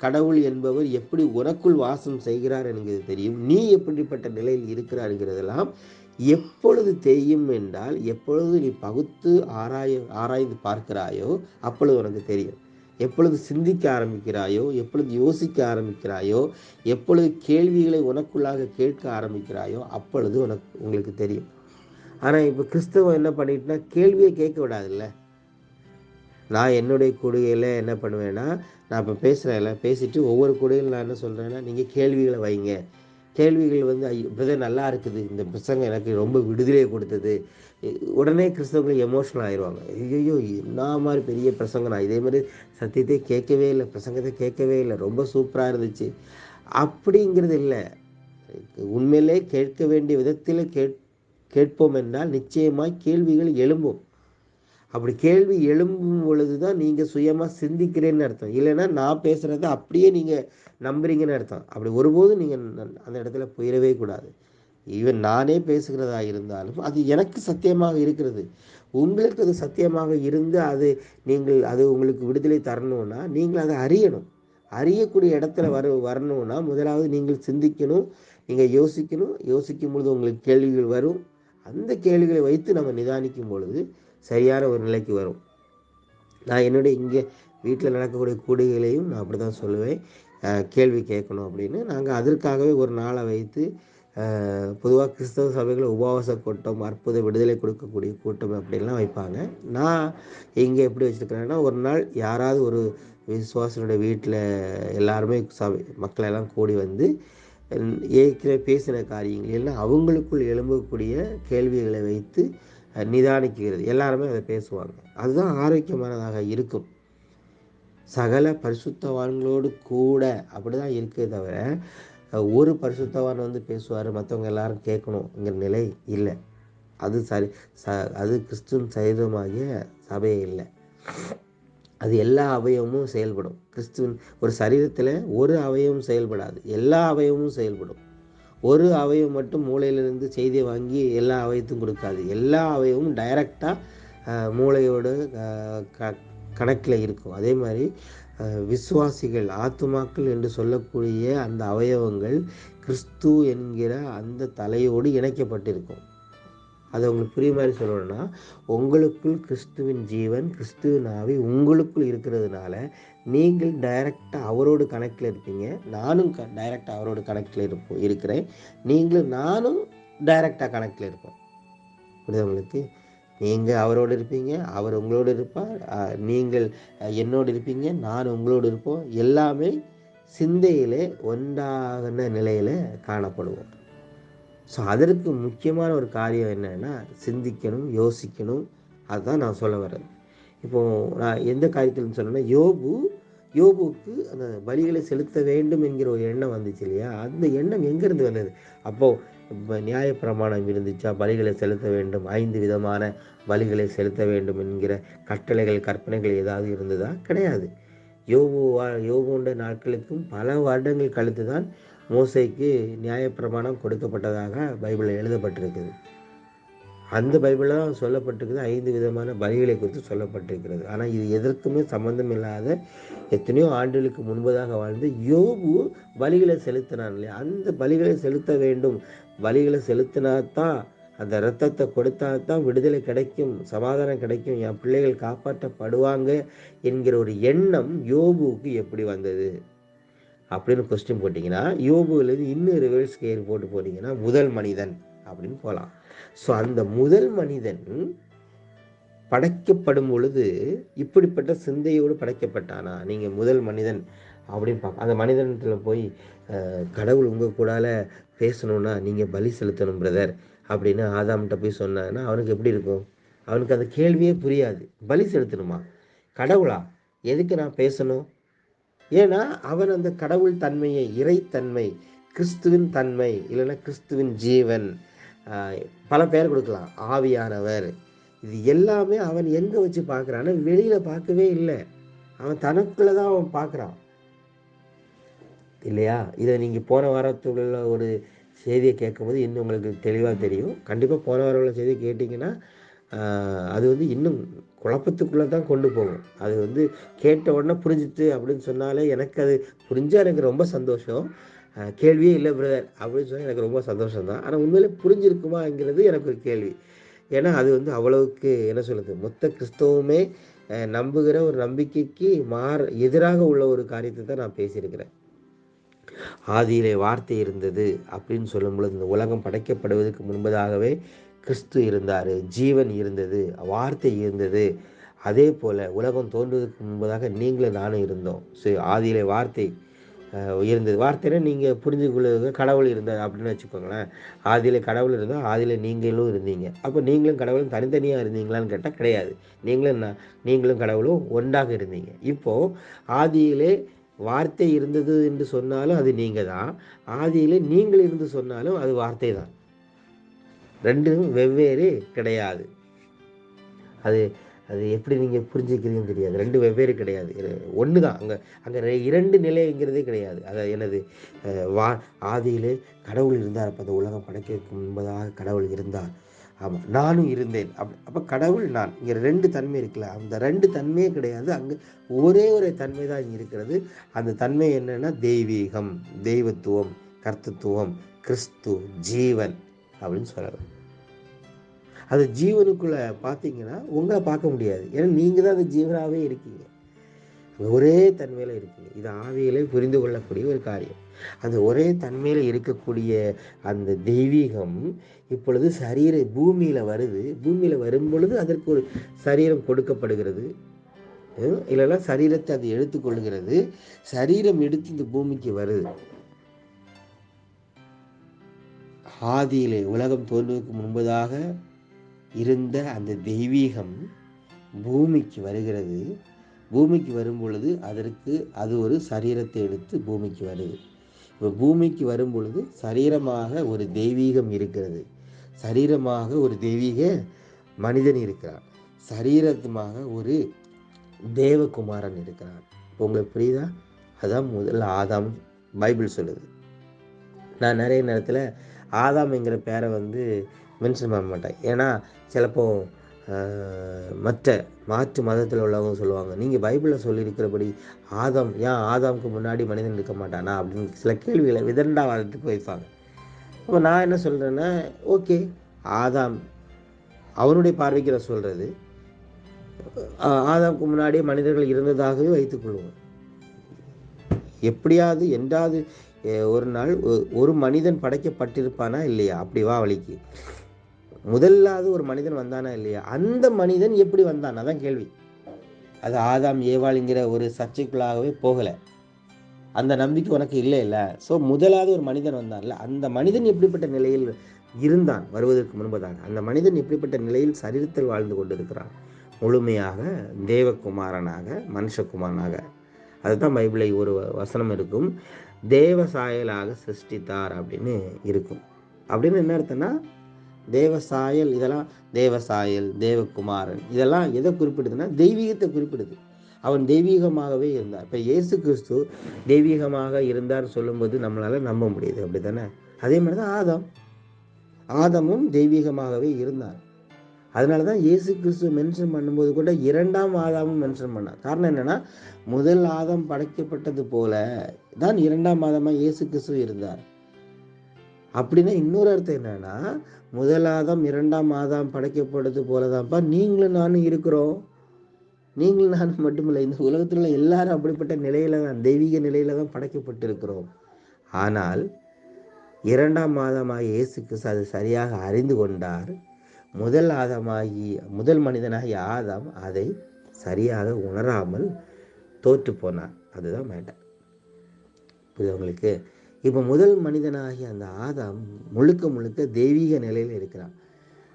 Speaker 1: கடவுள் என்பவர் எப்படி உனக்குள் வாசம் செய்கிறார் என்கிறது தெரியும், நீ எப்படிப்பட்ட நிலையில் இருக்கிறார்ங்கிறதெல்லாம் எப்பொழுது தெரியும் என்றால், எப்பொழுது நீ பகுத்து ஆராய்ந்து பார்க்கிறாயோ அப்பொழுது உனக்கு தெரியும். எப்பொழுது சிந்திக்க ஆரம்பிக்கிறாயோ, எப்பொழுது யோசிக்க ஆரம்பிக்கிறாயோ, எப்பொழுது கேள்விகளை உனக்குள்ளாக கேட்க ஆரம்பிக்கிறாயோ அப்பொழுது உங்களுக்கு தெரியும். ஆனால் இப்போ கிறிஸ்தவம் என்ன பண்ணிட்டுனா, கேள்வியை கேட்க விடாதுல்ல. நான் என்னுடைய கூடுகையில் என்ன பண்ணுவேன்னா, நான் இப்போ பேசுகிறேன்ல, பேசிட்டு ஒவ்வொரு கூடுகையில் நான் என்ன சொல்கிறேன்னா, நீங்கள் கேள்விகளை வைங்க. கேள்விகள் பிரதர் நல்லா இருக்குது, இந்த பிரசங்கம் எனக்கு ரொம்ப விடுதலையை கொடுத்தது. உடனே கிறிஸ்தவர்கள் எமோஷனல் ஆயிடுவாங்க. ஐயோ என்ன மாதிரி பெரிய பிரசங்கம், நான் இதே மாதிரி சத்தியத்தை கேட்கவே இல்லை, பிரசங்கத்தை கேட்கவே இல்லை, ரொம்ப சூப்பராக இருந்துச்சு அப்படிங்கிறது இல்லை. உண்மையிலே கேட்க வேண்டிய விதத்தில் கேட்போம் என்றால் நிச்சயமாய் கேள்விகள் எழும்பும். அப்படி கேள்வி எழும்பும் பொழுது தான் நீங்கள் சுயமாக சிந்திக்கிறேன்னு அர்த்தம். இல்லைன்னா நான் பேசுகிறத அப்படியே நீங்கள் நம்புறீங்கன்னு அர்த்தம். அப்படி ஒருபோதும் நீங்கள் அந்த இடத்துல போயிடவே கூடாது. ஈவன் நானே பேசுகிறதா இருந்தாலும் அது எனக்கு சத்தியமாக இருக்கிறது, உங்களுக்கு அது சத்தியமாக இருந்து அது உங்களுக்கு விடுதலை தரணும்னா நீங்கள் அதை அறியணும். அறியக்கூடிய இடத்துல வரணும்னா முதலாவது நீங்கள் சிந்திக்கணும், நீங்கள் யோசிக்கணும். யோசிக்கும் பொழுது உங்களுக்கு கேள்விகள் வரும். அந்த கேள்விகளை வைத்து நம்ம நிதானிக்கும் பொழுது சரியான ஒரு நிலைக்கு வரும். நான் என்னுடைய இங்கே வீட்டில் நடக்கக்கூடிய கூடுகைகளையும் நான் அப்படி தான் சொல்லுவேன். கேள்வி கேட்கணும் அப்படின்னு நாங்கள் அதற்காகவே ஒரு நாளை வைத்து பொதுவாக கிறிஸ்தவ சபைகளில் உபவாச கூட்டம், அற்புத விடுதலை கொடுக்கக்கூடிய கூட்டம் அப்படின்லாம் வைப்பாங்க. நான் இங்கே எப்படி வச்சுருக்கிறேன்னா, ஒரு நாள் யாராவது ஒரு விசுவாசனுடைய வீட்டில் எல்லாருமே சபை மக்கள் எல்லாம் கூடி வந்து ஏற்கனவே பேசின காரியங்கள் எல்லாம் அவங்களுக்குள் எழும்பக்கூடிய கேள்விகளை வைத்து நிதானிக்கிறது. எல்லாருமே அதை பேசுவாங்க. அதுதான் ஆரோக்கியமானதாக இருக்கும். சகல பரிசுத்தவான்களோடு கூட அப்படிதான் இருக்கே தவிர ஒரு பரிசுத்தவான் வந்து பேசுவார், மற்றவங்க எல்லாரும் கேட்கணுங்கிற நிலை இல்லை. அது அது கிறிஸ்துவின் சரீரமாகிய சபையே இல்லை. அது எல்லா அவயவமும் செயல்படும். கிறிஸ்துவின் ஒரு சரீரத்தில் ஒரு அவயவம் செயல்படாது, எல்லா அவயவமும் செயல்படும். ஒரு அவயவம் மட்டும் மூளையிலிருந்து செய்தியை வாங்கி எல்லா அவயத்தும் கொடுக்காது. எல்லா அவயவமும் டைரக்டாக மூளையோட கணக்கில் இருக்கும். அதே மாதிரி விசுவாசிகள், ஆத்துமாக்கள் என்று சொல்லக்கூடிய அந்த அவயவங்கள் கிறிஸ்து என்கிற அந்த தலையோடு இணைக்கப்பட்டிருக்கும். அதை உங்களுக்கு புரிய மாதிரி சொல்லணும்னா, உங்களுக்குள் கிறிஸ்துவின் ஜீவன், கிறிஸ்துவின் ஆவி உங்களுக்குள் இருக்கிறதுனால நீங்கள் டைரக்டாக அவரோடு கனெக்டில் இருப்பீங்க. நானும் டைரக்டாக அவரோடு கனெக்டில் இருக்கிறேன். நீங்களும் நானும் டைரக்டாக கனெக்டில் இருப்போம். புரியுது உங்களுக்கு? நீங்கள் அவரோடு இருப்பீங்க, அவர் உங்களோடு இருப்பார். நீங்கள் என்னோடு இருப்பீங்க, நான் உங்களோடு இருப்போம். எல்லாமே சிந்தையிலே ஒன்றான நிலையில் காணப்படுவோம். ஸோ அதற்கு முக்கியமான ஒரு காரியம் என்னன்னா, சிந்திக்கணும், யோசிக்கணும். அதுதான் நான் சொல்ல வர்றது. இப்போது நான் எந்த காரியத்தில் சொன்னேன்னா, யோபுக்கு அந்த பலிகளை செலுத்த வேண்டும் என்கிற ஒரு எண்ணம் வந்துச்சு இல்லையா? அந்த எண்ணம் எங்கேருந்து வந்தது? அப்போது நியாயப்பிரமாணம் இருந்துச்சா? பலிகளை செலுத்த வேண்டும், 5 விதமான பலிகளை செலுத்த வேண்டும் என்கிற கட்டளைகள், கற்பனைகள் ஏதாவது இருந்ததா? கிடையாது. யோபுடைய நாட்களுக்கும் பல வருடங்கள் கழித்து தான் மோசேக்கு நியாயப்பிரமாணம் கொடுக்கப்பட்டதாக பைபிளில் எழுதப்பட்டிருக்குது. அந்த பைபிளில் தான் சொல்லப்பட்டிருக்குது, 5 விதமான பலிகளை குறித்து சொல்லப்பட்டிருக்கிறது. ஆனால் இது எதற்குமே சம்பந்தம் இல்லாத எத்தனையோ ஆண்டுகளுக்கு முன்பதாக வாழ்ந்து யோபு பலிகளை செலுத்தினான் இல்லையா? அந்த பலிகளை செலுத்த வேண்டும், பலிகளை செலுத்தினாதான், அந்த இரத்தத்தை கொடுத்தாதான் விடுதலை கிடைக்கும், சமாதானம் கிடைக்கும், என் பிள்ளைகள் காப்பாற்றப்படுவாங்க என்கிற ஒரு எண்ணம் யோபுவுக்கு எப்படி வந்தது அப்படின்னு கொஸ்டின் போட்டிங்கன்னா, யோபுவிலிருந்து இன்னும் ரிவர்ஸ் கேர் போட்டு போட்டிங்கன்னா முதல் மனிதன் அப்படின்னு போகலாம். ஸோ அந்த முதல் மனிதன் படைக்கப்படும் பொழுது இப்படிப்பட்ட சிந்தையோடு படைக்கப்பட்டானா? நீங்கள் முதல் மனிதன் அப்படின்னு பார்க்க, அந்த மனிதனத்தில் போய் கடவுள் உங்கள் கூடால பேசணுன்னா நீங்கள் பலி செலுத்தணும் பிரதர் அப்படின்னு ஆதாம்கிட்ட போய் சொன்னாங்கன்னா அவனுக்கு எப்படி இருக்கும்? அவனுக்கு அந்த கேள்வியே புரியாது. பலி செலுத்தணுமா? கடவுளா? எதுக்கு நான் பேசணும்? ஏன்னா அவன் அந்த கடவுள் தன்மையை, இறைத்தன்மை, கிறிஸ்துவின் தன்மை, இல்லைன்னா கிறிஸ்துவின் ஜீவன், பல பெயர் கொடுக்கலாம், ஆவியானவர், இது எல்லாமே அவன் எங்கே வச்சு பார்க்குறான்னு வெளியில் பார்க்கவே இல்லை. அவன் தனக்குள்ளே தான் அவன் பார்க்குறான் இல்லையா? இதை நீங்கள் போன வாரத்துள்ள ஒரு செய்தியை கேட்கும்போது இன்னும் உங்களுக்கு தெளிவாக தெரியும். கண்டிப்பாக போன வாரம் உள்ள செய்தியை கேட்டிங்கன்னா அது வந்து இன்னும் குழப்பத்துக்குள்ளே தான் கொண்டு போகும். அது கேட்ட உடனே புரிஞ்சுட்டு அப்படின்னு சொன்னாலே எனக்கு அது புரிஞ்சால் எனக்கு ரொம்ப சந்தோஷம். கேள்வியே இல்லை பிரதர் அப்படின்னு சொன்னால் எனக்கு ரொம்ப சந்தோஷம் தான். ஆனால் உண்மையிலே புரிஞ்சிருக்குமாங்கிறது எனக்கு ஒரு கேள்வி. ஏன்னா அது அவ்வளவுக்கு என்ன சொல்லுது, மொத்த கிறிஸ்தவமே நம்புகிற ஒரு நம்பிக்கைக்கு எதிராக உள்ள ஒரு காரியத்தை தான் நான் பேசியிருக்கிறேன். ஆதியிலே வார்த்தை இருந்தது அப்படின்னு சொல்லும் பொழுது, இந்த உலகம் படைக்கப்படுவதற்கு முன்பதாகவே கிறிஸ்து இருந்தார், ஜீவன் இருந்தது, வார்த்தை இருந்தது. அதே போல் உலகம் தோன்றுவதற்கு முன்பதாக நீங்களும் நானும் இருந்தோம். ஸோ ஆதியிலே வார்த்தை இருந்தது. வார்த்தைன்னா நீங்கள் புரிஞ்சுக்கொள்ள கடவுள் இருந்தார் அப்படின்னு வச்சுக்கோங்களேன். ஆதியிலே கடவுள் இருந்தால் ஆதியிலே நீங்களும் இருந்தீங்க. அப்போ நீங்களும் கடவுளும் தனித்தனியாக இருந்தீங்களான்னு கேட்டால் கிடையாது. நீங்களும் கடவுளும் ஒன்றாக இருந்தீங்க. இப்போது ஆதியிலே வார்த்தை இருந்தது என்று சொன்னாலும் அது நீங்கள் தான், ஆதியிலே நீங்கள் இருந்து சொன்னாலும் அது வார்த்தை தான். ரெண்டும் வெவ்வேறு கிடையாது. அது அது எப்படி நீங்கள் புரிஞ்சுக்கிறீங்கன்னு தெரியாது. ரெண்டு வெவ்வேறு கிடையாது, ஒன்று தான். அங்கே இரண்டு நிலைங்கிறதே கிடையாது. அதை எனது ஆதியிலே கடவுள் இருந்தார். அப்போ அந்த உலகம் படைக்கிறதுக்கு முன்பதாக கடவுள் இருந்தார். ஆமாம், நானும் இருந்தேன். அப்போ கடவுள் நான், இங்கே ரெண்டு தன்மை இருக்குல்ல, அந்த ரெண்டு தன்மையே கிடையாது. அங்கே ஒரே ஒரு தன்மை தான் இங்கே இருக்கிறது. அந்த தன்மை என்னன்னா தெய்வீகம், தெய்வத்துவம், கர்த்தத்துவம், கிறிஸ்து, ஜீவன் அப்படின்னு சொல்லலாம். அது ஜீவனுக்குள்ளே பார்த்தீங்கன்னா உங்களை பார்க்க முடியாது. ஏன்னா நீங்கள் தான் அந்த ஜீவனாகவே இருக்கீங்க. ஒரே தன்மையில் இருக்குது. இது ஆவியிலே புரிந்து கொள்ளக்கூடிய ஒரு காரியம். அந்த ஒரே தன்மையில் இருக்கக்கூடிய அந்த தெய்வீகம் இப்பொழுது பூமியில் வருது. பூமியில் வரும் பொழுது அதற்கு ஒரு சரீரம் கொடுக்கப்படுகிறது. இல்லைன்னா சரீரத்தை அது எடுத்துக்கொள்கிறது. சரீரம் எடுத்து இந்த பூமிக்கு வருது. ஆதியிலே உலகம் தோன்றுவதற்கு முன்பதாக இருந்த அந்த தெய்வீகம் பூமிக்கு வருகிறது. பூமிக்கு வரும் பொழுது அது ஒரு சரீரத்தை எடுத்து பூமிக்கு வருது. இப்போ பூமிக்கு வரும் பொழுது சரீரமாக ஒரு தெய்வீகம் இருக்கிறது. சரீரமாக ஒரு தெய்வீக மனிதன் இருக்கிறான். சரீரமாக ஒரு தேவகுமாரன் இருக்கிறான். இப்போ உங்களுக்கு புரியுதா? அதான் முதல் ஆதாம் பைபிள் சொல்லுது. நான் நிறைய நேரத்தில் ஆதாம்ங்கிற பேரை மென்ஷன் பண்ண மாட்டேன். ஏன்னா சிலப்போ மாற்று மதத்தில் உள்ளவங்க சொல்லுவாங்க, நீங்கள் பைபிளில் சொல்லியிருக்கிறபடி ஆதாமுக்கு முன்னாடி மனிதன் இருக்க மாட்டானா அப்படின்னு சில கேள்விகளை விதண்டாவாதத்துக்கு வைப்பாங்க. அப்போ நான் என்ன சொல்கிறேன்னா, ஓகே, ஆதாம் அவனுடைய பார்வைக்கு நான் சொல்கிறது, ஆதாமுக்கு முன்னாடியே மனிதர்கள் இருந்ததாகவே வைத்துக்கொள்வோம். எப்படியாவது என்றாவது ஒரு நாள் ஒரு மனிதன் படைக்கப்பட்டிருப்பானா இல்லையா? அப்படி வா வழிக்கு முதலாவது ஒரு மனிதன் வந்தானா இல்லையா? அந்த மனிதன் எப்படி வந்தான்? அதான் கேள்வி. அது ஆதாம் ஏவாள்ங்கிற ஒரு சர்ச்சைக்குள்ளாகவே போகலை. அந்த நம்பிக்கை உனக்கு இல்லை இல்லை. ஸோ முதலாவது ஒரு மனிதன் வந்தான்ல, அந்த மனிதன் எப்படிப்பட்ட நிலையில் இருந்தான் வருவதற்கு முன்பதாக? அந்த மனிதன் எப்படிப்பட்ட நிலையில் சரீரத்தில் வாழ்ந்து கொண்டிருக்கிறான்? முழுமையாக தேவகுமாரனாக, மனுஷகுமாரனாக. அதுதான் பைபிளை ஒரு வசனம் இருக்கும், தேவ சாயலாக சிருஷ்டித்தார் அப்படின்னு இருக்கும். அப்படின்னு என்ன அர்த்தம்னா, தேவசாயல், இதெல்லாம் தேவசாயல், தேவகுமாரன், இதெல்லாம் எதை குறிப்பிடுதுன்னா தெய்வீகத்தை குறிப்பிடுது. அவன் தெய்வீகமாகவே இருந்தார். இப்போ இயேசு கிறிஸ்து தெய்வீகமாக இருந்தார் சொல்லும்போது நம்மளால நம்ப முடியுது, அப்படி தானே? அதே மாதிரி தான் ஆதாமும் தெய்வீகமாகவே இருந்தார். அதனால தான் இயேசு கிறிஸ்து மென்ஷன் பண்ணும்போது கூட இரண்டாம் ஆதாமும் மென்ஷன் பண்ணார். காரணம் என்னன்னா, முதல் ஆதாம் படைக்கப்பட்டது போல தான் இரண்டாம் ஆதாமாக இயேசு கிறிஸ்து இருந்தார். அப்படின்னா இன்னொரு அர்த்தம் என்னன்னா, முதல் ஆதாம் இரண்டாம் ஆதாம் படைக்கப்படுறது போலதான்ப்பா நீங்களும் நானும் இருக்கிறோம். நீங்களும் நானும் மட்டுமில்லை, இந்த உலகத்தில் உள்ள எல்லாரும் அப்படிப்பட்ட நிலையில தான், தெய்வீக நிலையில தான் படைக்கப்பட்டிருக்கிறோம். ஆனால் இரண்டாம் ஆதாமாகிய இயேசு கிறிஸ்து அது சரியாக அறிந்து கொண்டார். முதல் மனிதனாகிய ஆதாம் அதை சரியாக உணராமல் தோற்று போனார். அதுதான் மேட்டர். புரியுது உங்களுக்கு? இப்போ முதல் மனிதனாகிய அந்த ஆதாம் முழுக்க தெய்வீக நிலையில் இருக்கிறான்.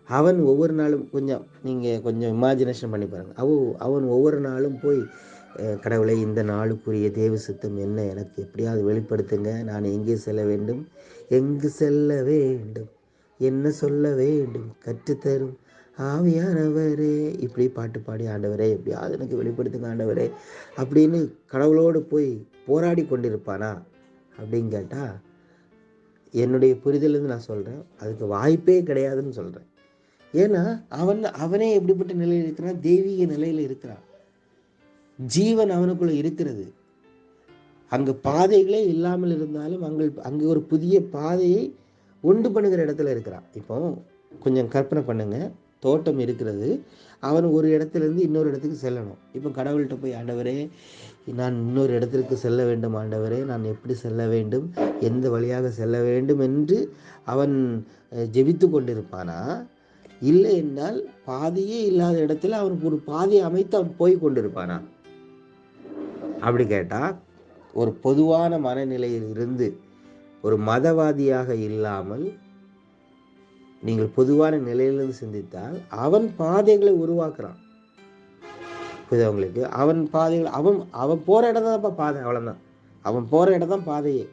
Speaker 1: அவன் ஒவ்வொரு நாளும் கொஞ்சம் இமேஜினேஷன் பண்ணி பாருங்க. அவன் ஒவ்வொரு நாளும் போய், கடவுளை, இந்த நாளுக்குரிய தேவ சித்தம் என்ன, எனக்கு எப்படியாவது வெளிப்படுத்துங்க, நான் எங்கே செல்ல வேண்டும், எங்கு செல்ல வேண்டும், என்ன சொல்ல வேண்டும், கற்றுத்தரும் ஆவியானவரே, இப்படி பாட்டு பாடி, ஆண்டவரே எப்படியாவது எனக்கு வெளிப்படுத்துங்க ஆண்டவரே அப்படின்னு கடவுளோடு போய் போராடி கொண்டிருப்பானா அப்படின்னு கேட்டால், என்னுடைய புரிதலிருந்து நான் சொல்கிறேன், அதுக்கு வாய்ப்பே கிடையாதுன்னு சொல்கிறேன். ஏன்னா அவனே எப்படிப்பட்ட நிலையில் இருக்கிறான்? தெய்வீக நிலையில் இருக்கிறான். ஜீவன் அவனுக்குள்ள இருக்கிறது. அங்கு பாதைகளே இல்லாமல் இருந்தாலும் அங்கு ஒரு புதிய பாதையை உண்டு பண்ணுகிற இடத்துல இருக்கிறான். இப்போ கொஞ்சம் கற்பனை பண்ணுங்க, தோட்டம் இருக்கிறது, அவன் ஒரு இடத்துலேருந்து இன்னொரு இடத்துக்கு செல்லணும். இப்போ கடவுள்கிட்ட போய், ஆண்டவரே நான் இன்னொரு இடத்திற்கு செல்ல வேண்டும் ஆண்டவரே, நான் எப்படி செல்ல வேண்டும், எந்த வழியாக செல்ல வேண்டும் என்று அவன் ஜெபித்து கொண்டிருப்பானா? இல்லை என்றால் பாதையே இல்லாத இடத்துல அவனுக்கு ஒரு பாதையை அமைத்து அவன் போய் கொண்டிருப்பானா? அப்படி கேட்டால், ஒரு பொதுவான மனநிலையில் இருந்து ஒரு மதவாதியாக இல்லாமல் நீங்கள் பொதுவான நிலையிலிருந்து சிந்தித்தால், அவன் பாதைகளை உருவாக்குறான். புரியுது உங்களுக்கு? அவன் பாதைகள், அவன் போற இடம் தான் பாதை, அவ்வளவுதான். அவன் போற இடம் தான் பாதையே.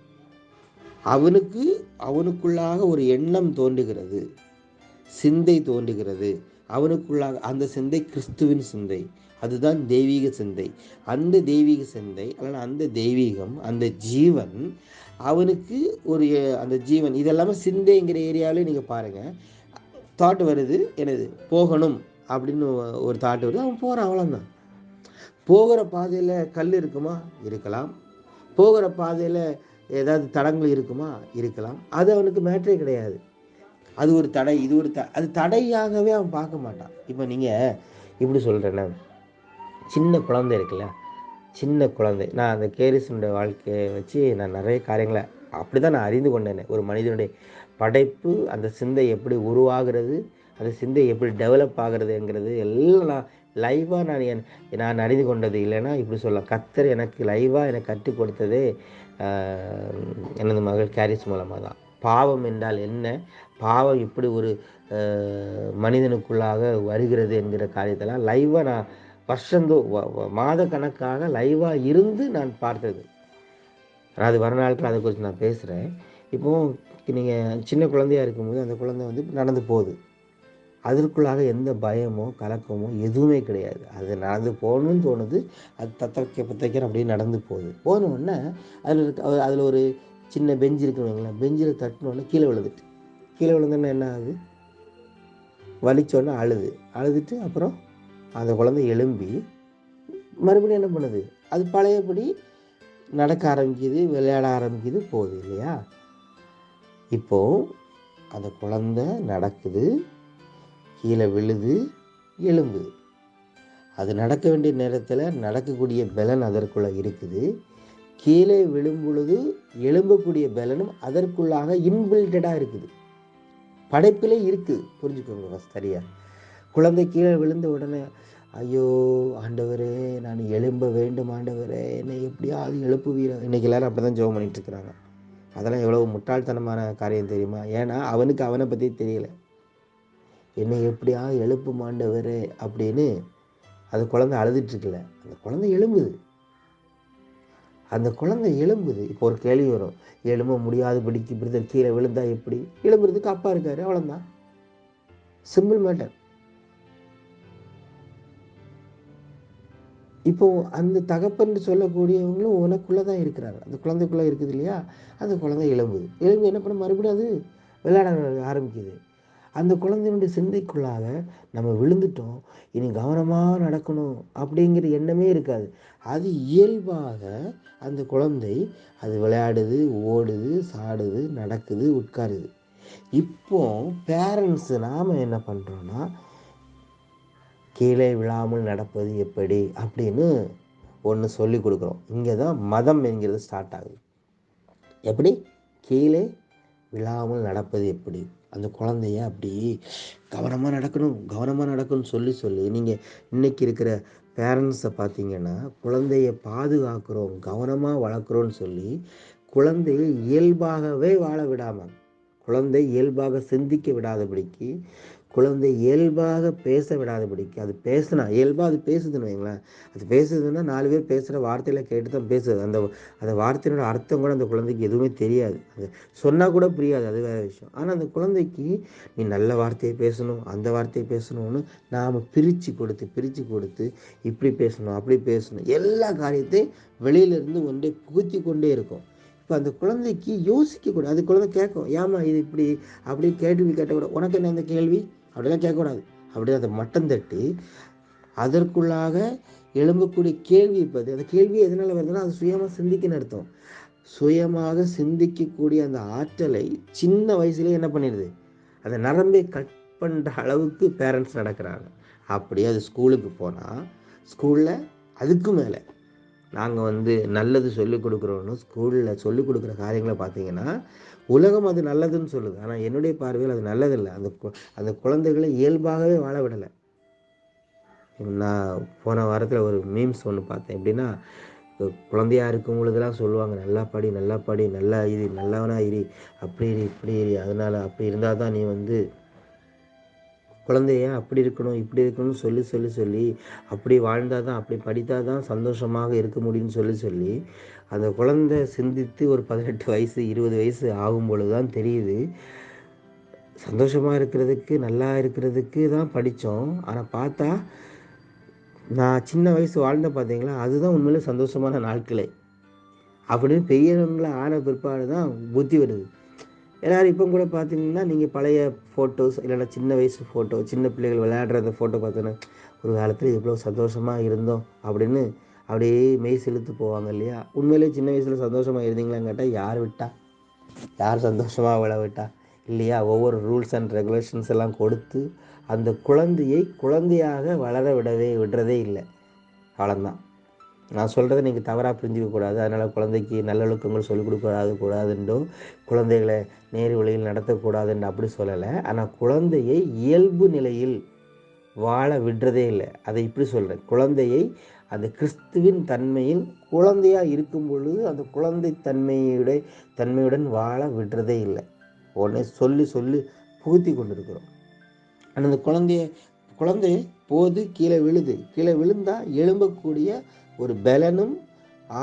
Speaker 1: அவனுக்குள்ளாக ஒரு எண்ணம் தோன்றுகிறது, சிந்தை தோன்றுகிறது. அவனுக்குள்ளாக அந்த சிந்தை கிறிஸ்துவின் சிந்தை, அதுதான் தெய்வீக சிந்தை. அந்த தெய்வீக சிந்தை அல்லது அந்த தெய்வீகம், அந்த ஜீவன் அவனுக்கு அந்த ஜீவன், இதெல்லாமே சிந்தைங்கிற ஏரியாவிலே நீங்கள் பாருங்கள். தாட் வருது, எனது போகணும் அப்படின்னு ஒரு தாட் வருது, அவன் போகிறான், அவ்வளோதான். போகிற பாதையில் கல் இருக்குமா? இருக்கலாம். போகிற பாதையில் ஏதாவது தடங்கள் இருக்குமா? இருக்கலாம். அது அவனுக்கு மேட்டரே கிடையாது. அது ஒரு தடை, இது அது தடையாகவே அவன் பார்க்க மாட்டான். இப்போ நீங்கள் இப்படி சொல்கிறேன்னா, சின்ன குழந்தை இருக்குல்ல, சின்ன குழந்தை. நான் அந்த கேரிசனுடைய வாழ்க்கையை வச்சு நான் நிறைய காரியங்களை அப்படி தான் நான் அறிந்து கொண்டேனே. ஒரு மனிதனுடைய படைப்பு, அந்த சிந்தை எப்படி உருவாகிறது, அந்த சிந்தை எப்படி டெவலப் ஆகுறதுங்கிறது எல்லாம் நான் லைவாக நான் அறிந்து கொண்டது. இல்லைன்னா இப்படி சொல்லலாம், கர்த்தர் எனக்கு லைவாக எனக்கு கற்றுக் கொடுத்ததே எனது மகள் கேரிஸ் மூலமாக தான். பாவம் என்றால் என்ன, பாவம் இப்படி ஒரு மனிதனுக்குள்ளாக வருகிறது என்கிற காரியத்தெல்லாம் லைவாக நான் மாத கணக்காக லைவாக இருந்து நான் பார்த்தது. அது வரநாட்கள் அதை குறித்து நான் பேசுகிறேன். இப்போது நீங்கள் சின்ன குழந்தையாக இருக்கும்போது அந்த குழந்தை வந்து நடந்து போகுது. அதற்குள்ளாக எந்த பயமோ கலக்கமோ எதுவுமே கிடையாது. அது நடந்து போகணும்னு தோணுது. அது தத்தக்க புத்தக்கன்னு அப்படியே நடந்து போகுது. போனோடனே அதில் ஒரு சின்ன பெஞ்சு இருக்குன்னு வைங்களேன். பெஞ்சில் தட்டினோடனே கீழே விழுந்துட்டு. கீழே விழுந்தோடனே என்ன ஆகுது, வலிச்சோடனே அழுதுட்டு அப்புறம் அந்த குழந்தை எழும்பி மறுபடியும் என்ன பண்ணுது, அது பழையபடி நடக்க ஆரம்பிக்குது, விளையாட ஆரம்பிக்குது, போகுது இல்லையா. இப்போது அந்த குழந்தை நடக்குது, கீழே விழுது, எழும்புது. அது நடக்க வேண்டிய நேரத்தில் நடக்கக்கூடிய பலன் அதற்குள்ளே இருக்குது. கீழே விழும் பொழுது எழும்பக்கூடிய பலனும் அதற்குள்ளாக இன்பில்டடாக இருக்குது, படைப்பிலே இருக்குது. புரிஞ்சுக்கோங்க சரியா. குழந்தை கீழே விழுந்த உடனே ஐயோ ஆண்டவரே நான் எழும்ப வேண்டும், ஆண்டவரே என்னை எப்படியாவது எழுப்புவீரா. இன்றைக்கி எல்லாரும் அப்படி தான் ஜெபம் பண்ணிகிட்டு இருக்கிறாங்க. அதெல்லாம் எவ்வளோ முட்டாள்தனமான காரியம் தெரியுமா. ஏன்னா அவனுக்கு அவனை பற்றி தெரியல. என்னை எப்படியாவது எழுப்பும் ஆண்டவரே அப்படின்னு அது குழந்தை அழுதுட்டுருக்கல. அந்த குழந்தை எழும்புது. இப்போ ஒரு கேள்வி வரும், எழும்ப முடியாதபடிக்கு பிரதர் கீழே விழுந்தா எப்படி? எழும்புறதுக்கு அப்பா இருக்காரு, அவ்வளோதான். Simple matter. இப்போ அந்த தகப்பன் சொல்லக்கூடியவங்களும் உனக்குள்ளே தான் இருக்கிறாங்க. அந்த குழந்தைக்குள்ளே இருக்குது இல்லையா. அந்த குழந்தை எழும்புது. என்ன பண்ண மறுபடியும் அது விளையாட ஆரம்பிக்குது. அந்த குழந்தையினுடைய சிந்தைக்குள்ளாக நம்ம விழுந்துட்டோம், இனி கவனமாக நடக்கணும் அப்படிங்கிற எண்ணமே இருக்காது. அது இயல்பாக அந்த குழந்தை அது விளையாடுது, ஓடுது, சாடுது, நடக்குது, உட்காருது. இப்போ பேரண்ட்ஸ் நாம் என்ன பண்ணுறோன்னா, கீழே விழாமல் நடப்பது எப்படி அப்படின்னு ஒன்று சொல்லி கொடுக்குறோம். இங்கே தான் மதம் என்கிறது ஸ்டார்ட் ஆகுது. எப்படி கீழே விழாமல் நடப்பது எப்படி, அந்த குழந்தைய அப்படி கவனமாக நடக்கணும்னு சொல்லி நீங்கள் இன்றைக்கி இருக்கிற பேரண்ட்ஸை பார்த்தீங்கன்னா, குழந்தைய பாதுகாக்கிறோம், கவனமாக வளர்க்குறோன்னு சொல்லி குழந்தையை இயல்பாகவே வாழ விடாமல், குழந்தை இயல்பாக சிந்திக்க விடாதபடிக்கு, குழந்தை இயல்பாக பேச விடாதபடிக்கு, அது இயல்பாக அது பேசுதுன்னு வைங்களேன். அது பேசுதுன்னா 4 பேர் பேசுகிற வார்த்தையில் கேட்டு தான் பேசுது. அந்த வார்த்தையோட அர்த்தம் கூட அந்த குழந்தைக்கு எதுவுமே தெரியாது. அது சொன்னால் கூட புரியாது, அது வேறு விஷயம். ஆனால் அந்த குழந்தைக்கு நீ நல்ல வார்த்தையை பேசணும், அந்த வார்த்தையை பேசணும்னு நாம் பிரித்து கொடுத்து இப்படி பேசணும், அப்படி பேசணும், எல்லா காரியத்தையும் வெளியிலேருந்து ஒன்றே புகுத்தி கொண்டே இருக்கும். இப்போ அந்த குழந்தைக்கு யோசிக்கக்கூடாது. அது குழந்தை கேட்கும், ஏமா இது இப்படி அப்படி கேள்வி கேட்டக்கூடாது, உனக்கு என்ன அந்த கேள்வி அப்படிலாம் கேட்கக்கூடாது. அப்படி அதை மட்டம் தட்டி அதற்குள்ளாக எழும்பக்கூடிய கேள்வி இப்போது அந்த கேள்வி எதனால் வருதுன்னா, அது சுயமாக சிந்திக்கன்னு அர்த்தம். சுயமாக சிந்திக்கக்கூடிய அந்த ஆற்றலை சின்ன வயசுலேயே என்ன பண்ணிடுது, அந்த நரம்பை கட் பண்ணுற அளவுக்கு பேரண்ட்ஸ் நடக்கிறாங்க. அப்படியே அது ஸ்கூலுக்கு போனால், ஸ்கூலில் அதுக்கு மேலே நாங்கள் நல்லது சொல்லிக் கொடுக்குறோன்னு ஸ்கூலில் சொல்லிக் கொடுக்குற காரியங்களை பார்த்தீங்கன்னா, உலகம் அது நல்லதுன்னு சொல்லுது. ஆனால் என்னுடைய பார்வையில் அது நல்லதில்லை. அந்த குழந்தைகளை இயல்பாகவே வாழ விடலை. நான் போன வாரத்தில் ஒரு மீம்ஸ் ஒன்று பார்த்தேன். எப்படின்னா, குழந்தையாக இருக்கும் பொழுதுலாம் சொல்லுவாங்க, நல்லா படி நல்லா இரு, நல்லவனா இரு, அப்படி இரு இப்படி இரு, அதனால் அப்படி இருந்தால் தான் நீ குழந்தைய அப்படி இருக்கணும் இப்படி இருக்கணும்னு சொல்லி அப்படி வாழ்ந்தால் தான், அப்படி படித்தால் தான் சந்தோஷமாக இருக்க முடியும்னு சொல்லி அந்த குழந்தை சிந்தித்து ஒரு 18 வயசு 20 வயசு ஆகும் பொழுது தான் தெரியுது, சந்தோஷமாக இருக்கிறதுக்கு நல்லா இருக்கிறதுக்கு தான் படித்தோம். ஆனால் பார்த்தா நான் சின்ன வயசு வாழ்ந்த பார்த்தீங்களா, அதுதான் உண்மையிலே சந்தோஷமான நாட்களே அப்படின்னு பெரியவங்களை ஆன பிற்பாடு தான் புத்தி வருது. எல்லோரும் இப்போ கூட பார்த்தீங்கன்னா, நீங்கள் பழைய ஃபோட்டோஸ் இல்லைன்னா சின்ன வயசு ஃபோட்டோ, சின்ன பிள்ளைகள் விளையாடுற அந்த ஃபோட்டோ பார்த்தோன்னா, ஒரு காலத்தில் எவ்வளோ சந்தோஷமாக இருந்தோம் அப்படின்னு அப்படியே மெய் செலுத்து போவாங்க இல்லையா. உண்மையிலே சின்ன வயசில் சந்தோஷமாக இருந்தீங்களான்னு கேட்டால் யார் சந்தோஷமாக விழ விட்டா இல்லையா. ஒவ்வொரு ரூல்ஸ் அண்ட் ரெகுலேஷன்ஸ் எல்லாம் கொடுத்து அந்த குழந்தையை குழந்தையாக வளர விடுறதே இல்லை. அவ்வளோதான். நான் சொல்கிறத நீங்கள் தவறாக புரிஞ்சிக்கக்கூடாது. அதனால் குழந்தைக்கு நல்லொழுக்கங்கள் சொல்லிக் கூடாதுன்றோ, குழந்தைகளை நேர் வழியில் நடத்தக்கூடாதுன்னு அப்படி சொல்லலை. ஆனால் குழந்தையை இயல்பு நிலையில் வாழ விடுறதே இல்லை. அதை இப்படி சொல்கிறேன், குழந்தையை அந்த கிறிஸ்துவின் தன்மையில் குழந்தையாக இருக்கும் பொழுது அந்த குழந்தை தன்மையுடன் வாழ விடுறதே இல்லை. உடனே சொல்லி சொல்லி புகுத்தி கொண்டிருக்கிறோம். ஆனால் அந்த குழந்தை போது கீழே விழுந்தால் எழும்பக்கூடிய ஒரு பலனும்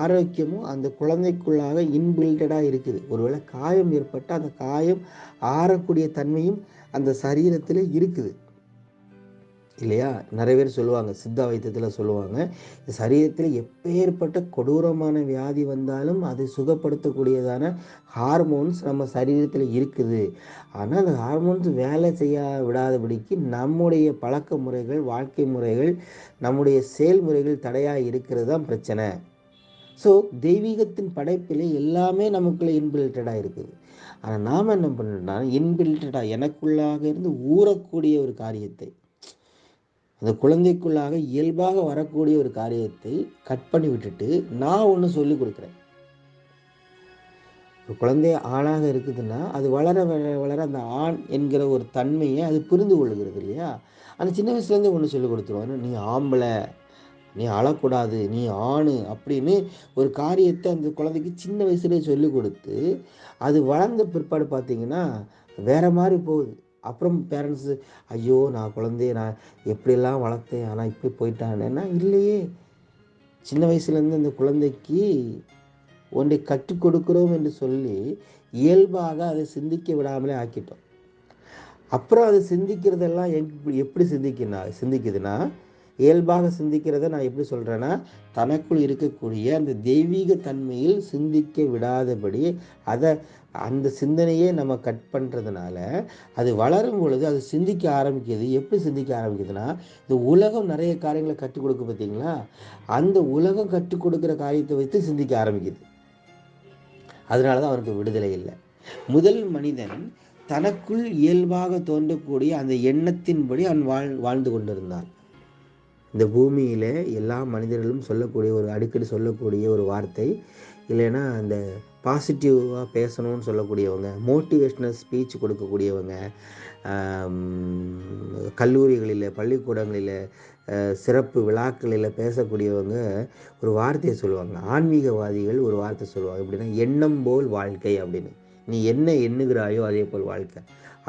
Speaker 1: ஆரோக்கியமும் அந்த குழந்தைக்குள்ளாக இன்பில்டடாக இருக்குது. ஒருவேளை காயம் ஏற்பட்டால் அந்த காயம் ஆறக்கூடிய தன்மையும் அந்த சரீரத்தில் இருக்குது இல்லையா? நிறைய பேர் சொல்லுவாங்க, சித்தா வைத்தியத்தில் சொல்லுவாங்க, இந்த சரீரத்தில் எப்பேற்பட்ட கொடூரமான வியாதி வந்தாலும் அதை சுகப்படுத்தக்கூடியதான ஹார்மோன்ஸ் நம்ம சரீரத்தில் இருக்குது. ஆனால் அந்த ஹார்மோன்ஸ் வேலை செய்ய விடாதபடிக்கு நம்முடைய பழக்க முறைகள், வாழ்க்கை முறைகள், நம்முடைய செயல்முறைகள் தடையாக இருக்கிறது தான் பிரச்சனை. ஸோ தெய்வீகத்தின் படைப்பில் எல்லாமே நமக்குள்ளே இன்பில்டடாக இருக்குது. ஆனால் நாம் என்ன பண்ணோம்னா, இன்பில்டடாக எனக்குள்ளாக இருந்து ஊறக்கூடிய ஒரு காரியத்தை, அந்த குழந்தைக்குள்ளாக இயல்பாக வரக்கூடிய ஒரு காரியத்தை கட் பண்ணி விட்டுட்டு நான் ஒன்று சொல்லி கொடுக்குறேன். ஒரு குழந்தை ஆணாக இருக்குதுன்னா அது வளர வளர அந்த ஆண் என்கிற ஒரு தன்மையை அது புரிந்து கொள்ளுகிறது இல்லையா? அந்த சின்ன வயசுலேருந்தே ஒன்று சொல்லி கொடுத்துருவாங்க, நீ ஆம்பளை, நீ அழக்கூடாது, நீ ஆணு அப்படின்னு ஒரு காரியத்தை அந்த குழந்தைக்கு சின்ன வயசுலேயே சொல்லி கொடுத்து அது வளர்ந்த பிற்பாடு பார்த்தீங்கன்னா வேற மாதிரி போகுது. அப்புறம் பேரண்ட்ஸு, ஐயோ நான் குழந்தைய நான் எப்படியெல்லாம் வளர்த்தேன், ஆனால் இப்படி போயிட்டானேன்னா இல்லையே. சின்ன வயசுலேருந்து அந்த குழந்தைக்கு ஒன்றை கற்றுக் கொடுக்குறோம் என்று சொல்லி இயல்பாக அதை சிந்திக்க விடாமலே ஆக்கிட்டோம். அப்புறம் அது சிந்திக்கிறதெல்லாம் எப்படி சிந்திக்குதுன்னா இயல்பாக சிந்திக்கிறத நான் எப்படி சொல்கிறேன்னா, தனக்குள் இருக்கக்கூடிய அந்த தெய்வீக தன்மையில் சிந்திக்க விடாதபடி அந்த சிந்தனையே நம்ம கட் பண்ணுறதுனால அது வளரும் பொழுது அது சிந்திக்க ஆரம்பிக்குது. எப்படி சிந்திக்க ஆரம்பிக்குதுன்னா, இந்த உலகம் நிறைய காரியங்களை கற்றுக் கொடுக்க பார்த்தீங்களா, அந்த உலகம் கற்றுக் கொடுக்குற காரியத்தை வைத்து சிந்திக்க ஆரம்பிக்குது. அதனால தான் அவனுக்கு விடுதலை இல்லை. முதல் மனிதன் தனக்குள் இயல்பாக தோன்றக்கூடிய அந்த எண்ணத்தின்படி அவன் வாழ்ந்து கொண்டிருந்தான். இந்த பூமியில் எல்லா மனிதர்களும் அடிக்கடி சொல்லக்கூடிய ஒரு வார்த்தை, இல்லைன்னா அந்த பாசிட்டிவாக பேசணும்னு சொல்லக்கூடியவங்க, மோட்டிவேஷ்னல் ஸ்பீச் கொடுக்கக்கூடியவங்க, கல்லூரிகளில், பள்ளிக்கூடங்களில், சிறப்பு விழாக்களில் பேசக்கூடியவங்க ஒரு வார்த்தையை சொல்லுவாங்க. ஆன்மீகவாதிகள் ஒரு வார்த்தை சொல்லுவாங்க, எப்படின்னா எண்ணம் போல் வாழ்க்கை அப்படின்னு. நீ என்ன எண்ணுகிறாயோ அதே போல் வாழ்க்கை.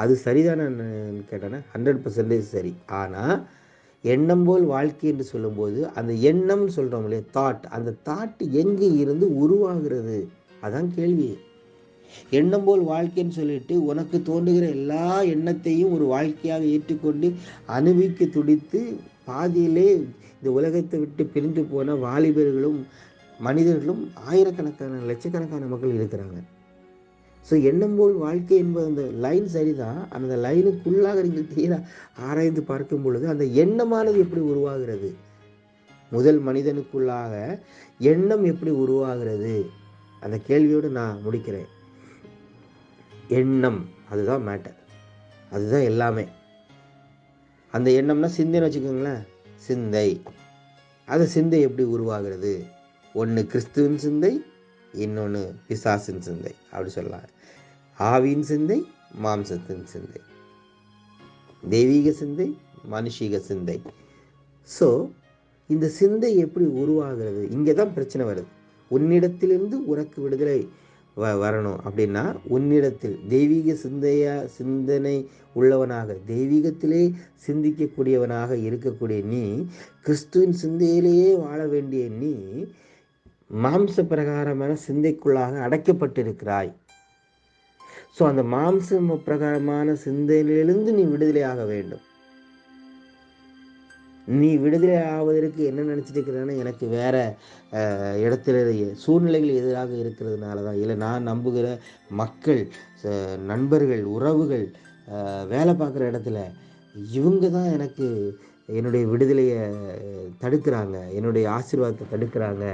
Speaker 1: அது சரிதானு கேட்டேன்னா 100% சரி. ஆனால் எண்ணம் போல் வாழ்க்கை என்று சொல்லும்போது அந்த எண்ணம் சொல்கிறோம் இல்லையா, தாட், அந்த தாட் எங்கே இருந்து உருவாகிறது, அதான் கேள்வி. எண்ணம் போல் வாழ்க்கைன்னு சொல்லிட்டு உனக்கு தோன்றுகிற எல்லா எண்ணத்தையும் ஒரு வாழ்க்கையாக ஏற்றுக்கொண்டு அனுபவிக்க துடித்து பாதியிலே இந்த உலகத்தை விட்டு பிரிந்து போன வாலிபர்களும் மனிதர்களும் ஆயிரக்கணக்கான லட்சக்கணக்கான மக்கள் இருக்கிறாங்க. ஸோ எண்ணம் போல் வாழ்க்கை என்பது அந்த லைன் சரிதான். அந்த லைனுக்குள்ளாக நீங்கள் தீர ஆராய்ந்து பார்க்கும் பொழுது அந்த எண்ணமானது எப்படி உருவாகிறது, முதல் மனிதனுக்குள்ளாக எண்ணம் எப்படி உருவாகிறது, அந்த கேள்வியோடு நான் முடிக்கிறேன். எண்ணம் அதுதான் மேட்டர், அதுதான் எல்லாமே. அந்த எண்ணம்னா சிந்தைன்னு வச்சுக்கோங்களேன், சிந்தை. அந்த சிந்தை எப்படி உருவாகிறது, ஒன்று கிறிஸ்துவின் சிந்தை, இன்னொன்று பிசாசின் சிந்தை அப்படி சொல்லலாம். ஆவியின் சிந்தை, மாம்சத்தின் சிந்தை, தெய்வீக சிந்தை, மனுஷீக சிந்தை. ஸோ இந்த சிந்தை எப்படி உருவாகிறது, இங்கே தான் பிரச்சனை வருது. உன்னிடத்திலிருந்து உனக்கு விடுதலை வரணும் அப்படின்னா உன்னிடத்தில் தெய்வீக சிந்தனை உள்ளவனாக, தெய்வீகத்திலே சிந்திக்கக்கூடியவனாக இருக்கக்கூடிய நீ, கிறிஸ்துவின் சிந்தையிலேயே வாழ வேண்டிய நீ மாம்ச பிரகாரமான சிந்தைக்குள்ளாக அடைக்கப்பட்டிருக்கிறாய். ஸோ அந்த மாம்ச பிரகாரமான சிந்தையிலிருந்து நீ விடுதலையாக வேண்டும். நீ விடுதலை ஆவதற்கு என்ன நினச்சிட்டு இருக்கிறேன்னா, எனக்கு வேற இடத்துல சூழ்நிலைகள் எதிராக இருக்கிறதுனால தான், இல்லை நான் நம்புகிற மக்கள், நண்பர்கள், உறவுகள், வேலை பார்க்குற இடத்துல இவங்க தான் எனக்கு என்னுடைய விடுதலையை தடுக்கிறாங்க, என்னுடைய ஆசீர்வாதத்தை தடுக்கிறாங்க,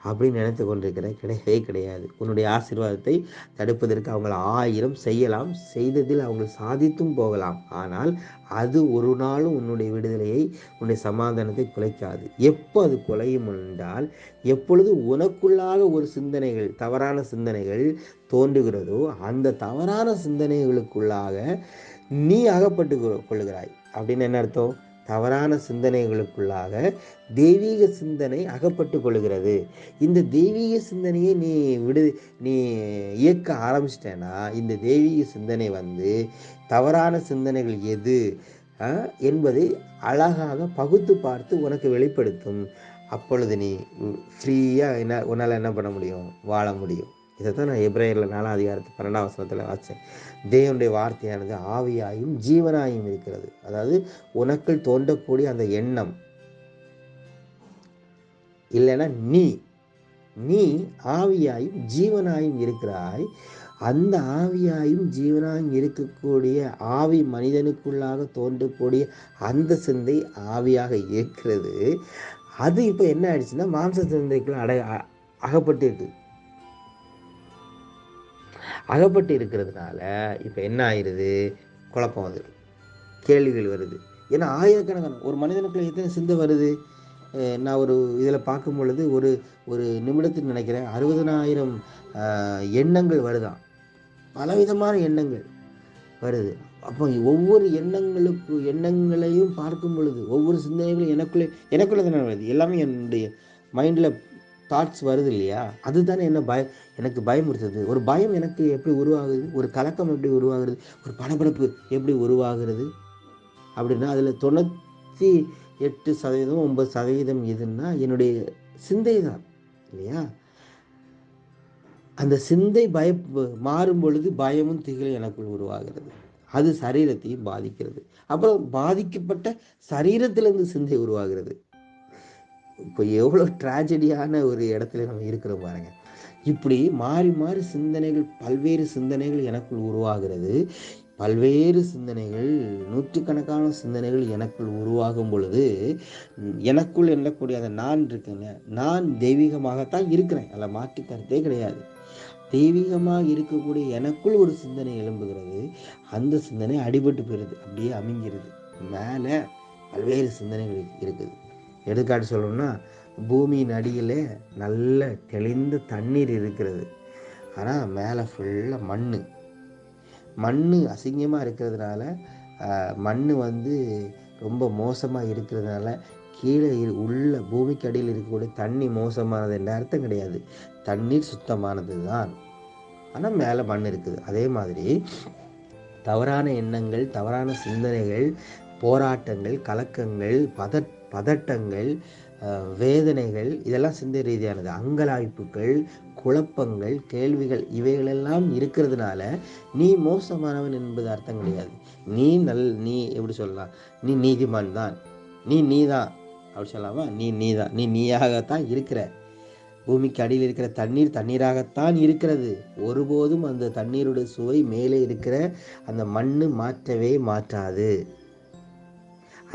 Speaker 1: அப்படின்னு நினைத்து கொண்டிருக்கிற கிடையவே கிடையாது. உன்னுடைய ஆசீர்வாதத்தை தடுப்பதற்கு அவங்க 1000 செய்யலாம், செய்ததில் அவங்க சாதித்தும் போகலாம். ஆனால் அது ஒரு நாளும் உன்னுடைய விடுதலையை, உன்னுடைய சமாதானத்தை குலைக்காது. எப்போ அது குலையும் என்றால், எப்பொழுது உனக்குள்ளாக ஒரு சிந்தனைகள், தவறான சிந்தனைகள் தோன்றுகிறதோ அந்த தவறான சிந்தனைகளுக்குள்ளாக நீ அகப்பட்டு கொள்ளுகிறாய். அப்படின்னு என்ன அர்த்தம்? தவறான சிந்தனைகளுக்குள்ளாக தெய்வீக சிந்தனை அகப்பட்டு கொள்கிறது. இந்த தெய்வீக சிந்தனையை நீ இயக்க ஆரம்பிச்சிட்டேன்னா, இந்த தெய்வீக சிந்தனை தவறான சிந்தனைகள் எது என்பதை அழகாக பகுத்து பார்த்து உனக்கு வெளிப்படுத்தும். அப்பொழுது நீ ஃப்ரீயாக உன்னால் என்ன பண்ண முடியும்? வாழ முடியும். இதைத்தான் நான் எபிரேயரில் 4ஆம் அதிகாரத்து 12ஆம் வசனத்தில் வாசித்தேன். தேவனுடைய வார்த்தையானது ஆவியாயும் ஜீவனாயும் இருக்கிறது. அதாவது உனக்குள் தோன்றக்கூடிய அந்த எண்ணம் இல்லைன்னா நீ ஆவியாயும் ஜீவனாயும் இருக்கிறாய். அந்த ஆவியாயும் ஜீவனாயும் இருக்கக்கூடிய ஆவி மனிதனுக்குள்ளாக தோன்றக்கூடிய அந்த சிந்தை ஆவியாக இருக்கிறது. அது இப்போ என்ன ஆயிடுச்சுன்னா மாம்ச சிந்தைக்குள்ள அகப்பட்டு இருக்கிறதுனால இப்போ என்ன ஆயிடுது? குழப்பம் வருது, கேள்விகள் வருது. ஏன்னா ஆயிரக்கணக்கான ஒரு மனிதனுக்குள்ள எத்தனை சிந்தை வருது? நான் ஒரு இதில் பார்க்கும் பொழுது ஒரு நிமிடத்துக்கு நினைக்கிறேன் 60,000 எண்ணங்கள் வருதான். பலவிதமான எண்ணங்கள் வருது. அப்போ ஒவ்வொரு எண்ணங்களையும் பார்க்கும் பொழுது ஒவ்வொரு சிந்தனைகளும் எனக்குள்ளே தானே வருது. எல்லாமே என்னுடைய மைண்டில் தாட்ஸ் வருது இல்லையா? அதுதானே எனக்கு பயமுறுத்துது. ஒரு பயம் எனக்கு எப்படி உருவாகுது? ஒரு கலக்கம் எப்படி உருவாகுது? ஒரு படபடப்பு எப்படி உருவாகிறது? அப்படின்னா அதில் 98% 9% எதுன்னா என்னுடைய சிந்தை தான் இல்லையா? அந்த சிந்தை மாறும் பொழுது பயமும் திகிலும் எனக்குள் உருவாகிறது. அது சரீரத்தையும் பாதிக்கிறது. அப்புறம் பாதிக்கப்பட்ட சரீரத்திலிருந்து சிந்தை உருவாகிறது. இப்போ எவ்வளோ ட்ராஜடியான ஒரு இடத்துல நம்ம இருக்கிறோம் பாருங்க. இப்படி மாறி மாறி சிந்தனைகள், பல்வேறு சிந்தனைகள் எனக்குள் உருவாகிறது. பல்வேறு சிந்தனைகள், நூற்றுக்கணக்கான சிந்தனைகள் எனக்குள் உருவாகும் பொழுது எனக்குள் எண்ணக்கூடிய அந்த நான் இருக்குங்க, நான் தெய்வீகமாகத்தான் இருக்கிறேன், அதில் மாற்று கருத்தே கிடையாது. தெய்வீகமாக இருக்கக்கூடிய எனக்குள் ஒரு சிந்தனை எழும்புகிறது. அந்த சிந்தனை அடிபட்டு போயிடுது, அப்படியே அமைங்கிறது. மேலே பல்வேறு சிந்தனைகள் இருக்குது. எடுத்துக்காட்டு சொல்லணும்னா, பூமியின் அடியில் நல்ல தெளிந்த தண்ணீர் இருக்கிறது. ஆனால் மேலே ஃபுல்லாக மண் அசிங்கமாக இருக்கிறதுனால, மண் ரொம்ப மோசமாக இருக்கிறதுனால கீழே உள்ள பூமிக்கு அடியில் இருக்கக்கூடிய தண்ணி மோசமானது என்ற அர்த்தம் கிடையாது. தண்ணீர் சுத்தமானது தான், ஆனால் மேலே மண் இருக்குது. அதே மாதிரி தவறான எண்ணங்கள், தவறான சிந்தனைகள், போராட்டங்கள், கலக்கங்கள், பதட்டங்கள், வேதனைகள், இதெல்லாம் சிந்தை ரீதியானது. அங்கலாய்ப்புகள், குழப்பங்கள், கேள்விகள், இவைகளெல்லாம் இருக்கிறதுனால நீ மோசமானவன் என்பது அர்த்தம் கிடையாது. நீ எப்படி சொல்லலாம்? நீ நீதிமான் தான், நீதான் அப்படி சொல்லலாமா? நீதான், நீயாகத்தான் இருக்கிற. பூமிக்கு அடியில் இருக்கிற தண்ணீர் தண்ணீராகத்தான் இருக்கிறது. ஒருபோதும் அந்த தண்ணீருடைய சுவை மேலே இருக்கிற அந்த மண் மாற்றவே மாற்றாது.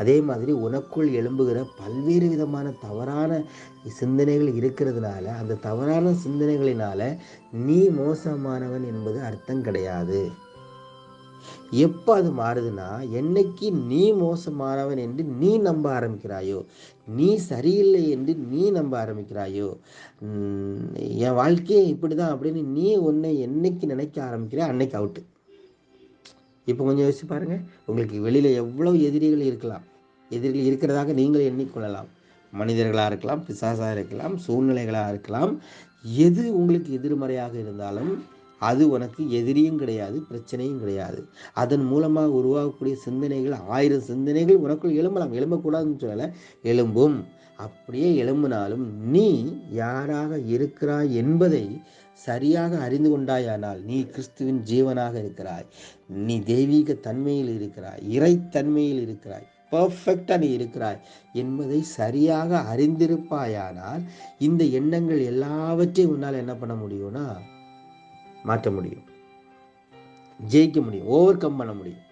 Speaker 1: அதே மாதிரி உனக்குள் எழும்புகிற பல்வேறு விதமான தவறான சிந்தனைகள் இருக்கிறதுனால, அந்த தவறான சிந்தனைகளினால நீ மோசமானவன் என்பது அர்த்தம் கிடையாது. எப்போ அது மாறுதுன்னா, என்னைக்கு நீ மோசமானவன் என்று நீ நம்ப ஆரம்பிக்கிறாயோ, நீ சரியில்லை என்று நீ நம்ப ஆரம்பிக்கிறாயோ, என் வாழ்க்கையே இப்படிதான் அப்படின்னு நீ உன்னை என்னைக்கு நினைக்க ஆரம்பிக்கிற, அன்னைக்கு அவுட்டு. இப்போ கொஞ்சம் யோசிச்சு பாருங்க. உங்களுக்கு வெளியில எவ்வளவு எதிரிகள் இருக்கிறதாக நீங்கள் எண்ணிக்கொள்ளலாம். மனிதர்களாக இருக்கலாம், பிசாசாக இருக்கலாம், சூழ்நிலைகளாக இருக்கலாம். எது உங்களுக்கு எதிர்மறையாக இருந்தாலும் அது உனக்கு எதிரியும் கிடையாது, பிரச்சனையும் கிடையாது. அதன் மூலமாக உருவாகக்கூடிய சிந்தனைகள், 1000 சிந்தனைகள் உனக்குள் எழும்பலாம். எழும்பக்கூடாதுன்னு சொல்லலை, எழும்பும். அப்படியே எழும்பினாலும் நீ யாராக இருக்கிறாய் என்பதை சரியாக அறிந்து கொண்டாயானால் நீ கிறிஸ்துவின் ஜீவனாக இருக்கிறாய், நீ தெய்வீக தன்மையில் இருக்கிறாய், இறைத்தன்மையில் இருக்கிறாய், பர்ஃபெக்டா நீ இருக்கிறாய் என்பதை சரியாக அறிந்திருப்பாயானால் இந்த எண்ணங்கள் எல்லாவற்றையும் உன்னால் என்ன பண்ண முடியும்னா மாற்ற முடியும், ஜெயிக்க முடியும், ஓவர் கம் பண்ண முடியும்.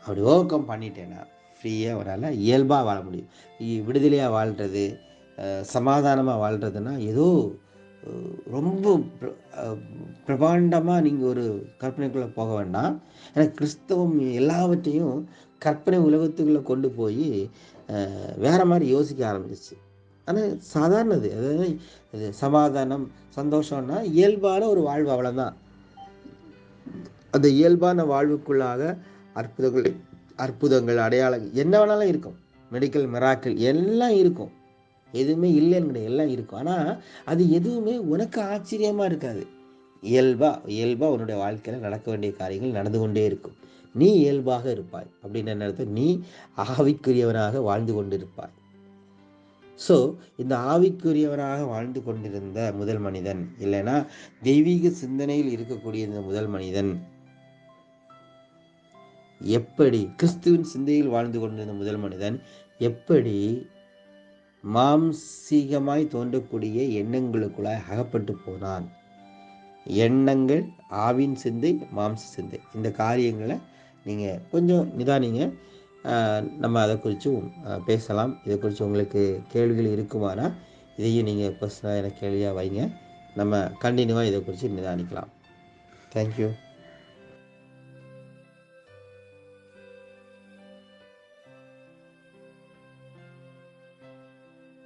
Speaker 1: அப்படி ஓவர் கம் பண்ணிட்டேன்னா ஃப்ரீயாக உன்னால் இயல்பாக வாழ முடியும். விடுதலையாக வாழ்கிறது, சமாதானமாக வாழ்கிறதுனா ஏதோ ரொம்ப பிரபாண்டமாக நீங்கள் ஒரு கற்பனைக்குள்ளே போக வேண்டாம். ஏன்னா கிறிஸ்தவம் எல்லாவற்றையும் கற்பனை உலகத்துக்குள்ளே கொண்டு போய் வேறு மாதிரி யோசிக்க ஆரம்பிச்சிச்சு. ஆனால் சாதாரணது, அதாவது இது சமாதானம் சந்தோஷம்னா இயல்பான ஒரு வாழ்வு, அவ்வளோதான். அந்த இயல்பான வாழ்வுக்குள்ளாக அற்புதங்கள் அற்புதங்கள் அடையாளங்கள் என்ன வேணாலும் இருக்கும். மெடிக்கல் மிராக்கிள் எல்லாம் இருக்கும், எதுவுமே இல்லைன்னு கிடையாது, எல்லாம் இருக்கும். ஆனால் அது எதுவுமே உனக்கு ஆச்சரியமாக இருக்காது. இயல்பாக உன்னுடைய வாழ்க்கையில் நடக்க வேண்டிய காரியங்கள் நடந்து கொண்டே இருக்கும். நீ இயல்பாக இருப்பாய் அப்படின்னு என்ன அர்த்தம்? நீ ஆவிக்குரியவனாக வாழ்ந்து கொண்டிருப்பாய். ஸோ இந்த ஆவிக்குரியவராக வாழ்ந்து கொண்டிருந்த முதல் மனிதன், இல்லைன்னா தெய்வீக சிந்தனையில் இருக்கக்கூடிய இந்த முதல் மனிதன் எப்படி, கிறிஸ்துவின் சிந்தையில் வாழ்ந்து கொண்டிருந்த முதல் மனிதன் எப்படி மாம்சீகமாய் தோன்றக்கூடிய எண்ணங்களுக்குள்ளாய் அகப்பட்டு போனான்? எண்ணங்கள், ஆவின் சிந்தை, மாம்ச சிந்தை, இந்த காரியங்களை நீங்கள் கொஞ்சம் நிதானிங்க. நம்ம அதை குறித்தும் பேசலாம். இதை குறித்து உங்களுக்கு கேள்விகள் இருக்குமானா இதையும் நீங்கள் பர்சனலாக எனக்கு கேள்வியாக வைங்க. நம்ம கண்டினியூவாக இதை குறித்து நிதானிக்கலாம். தேங்க்யூ.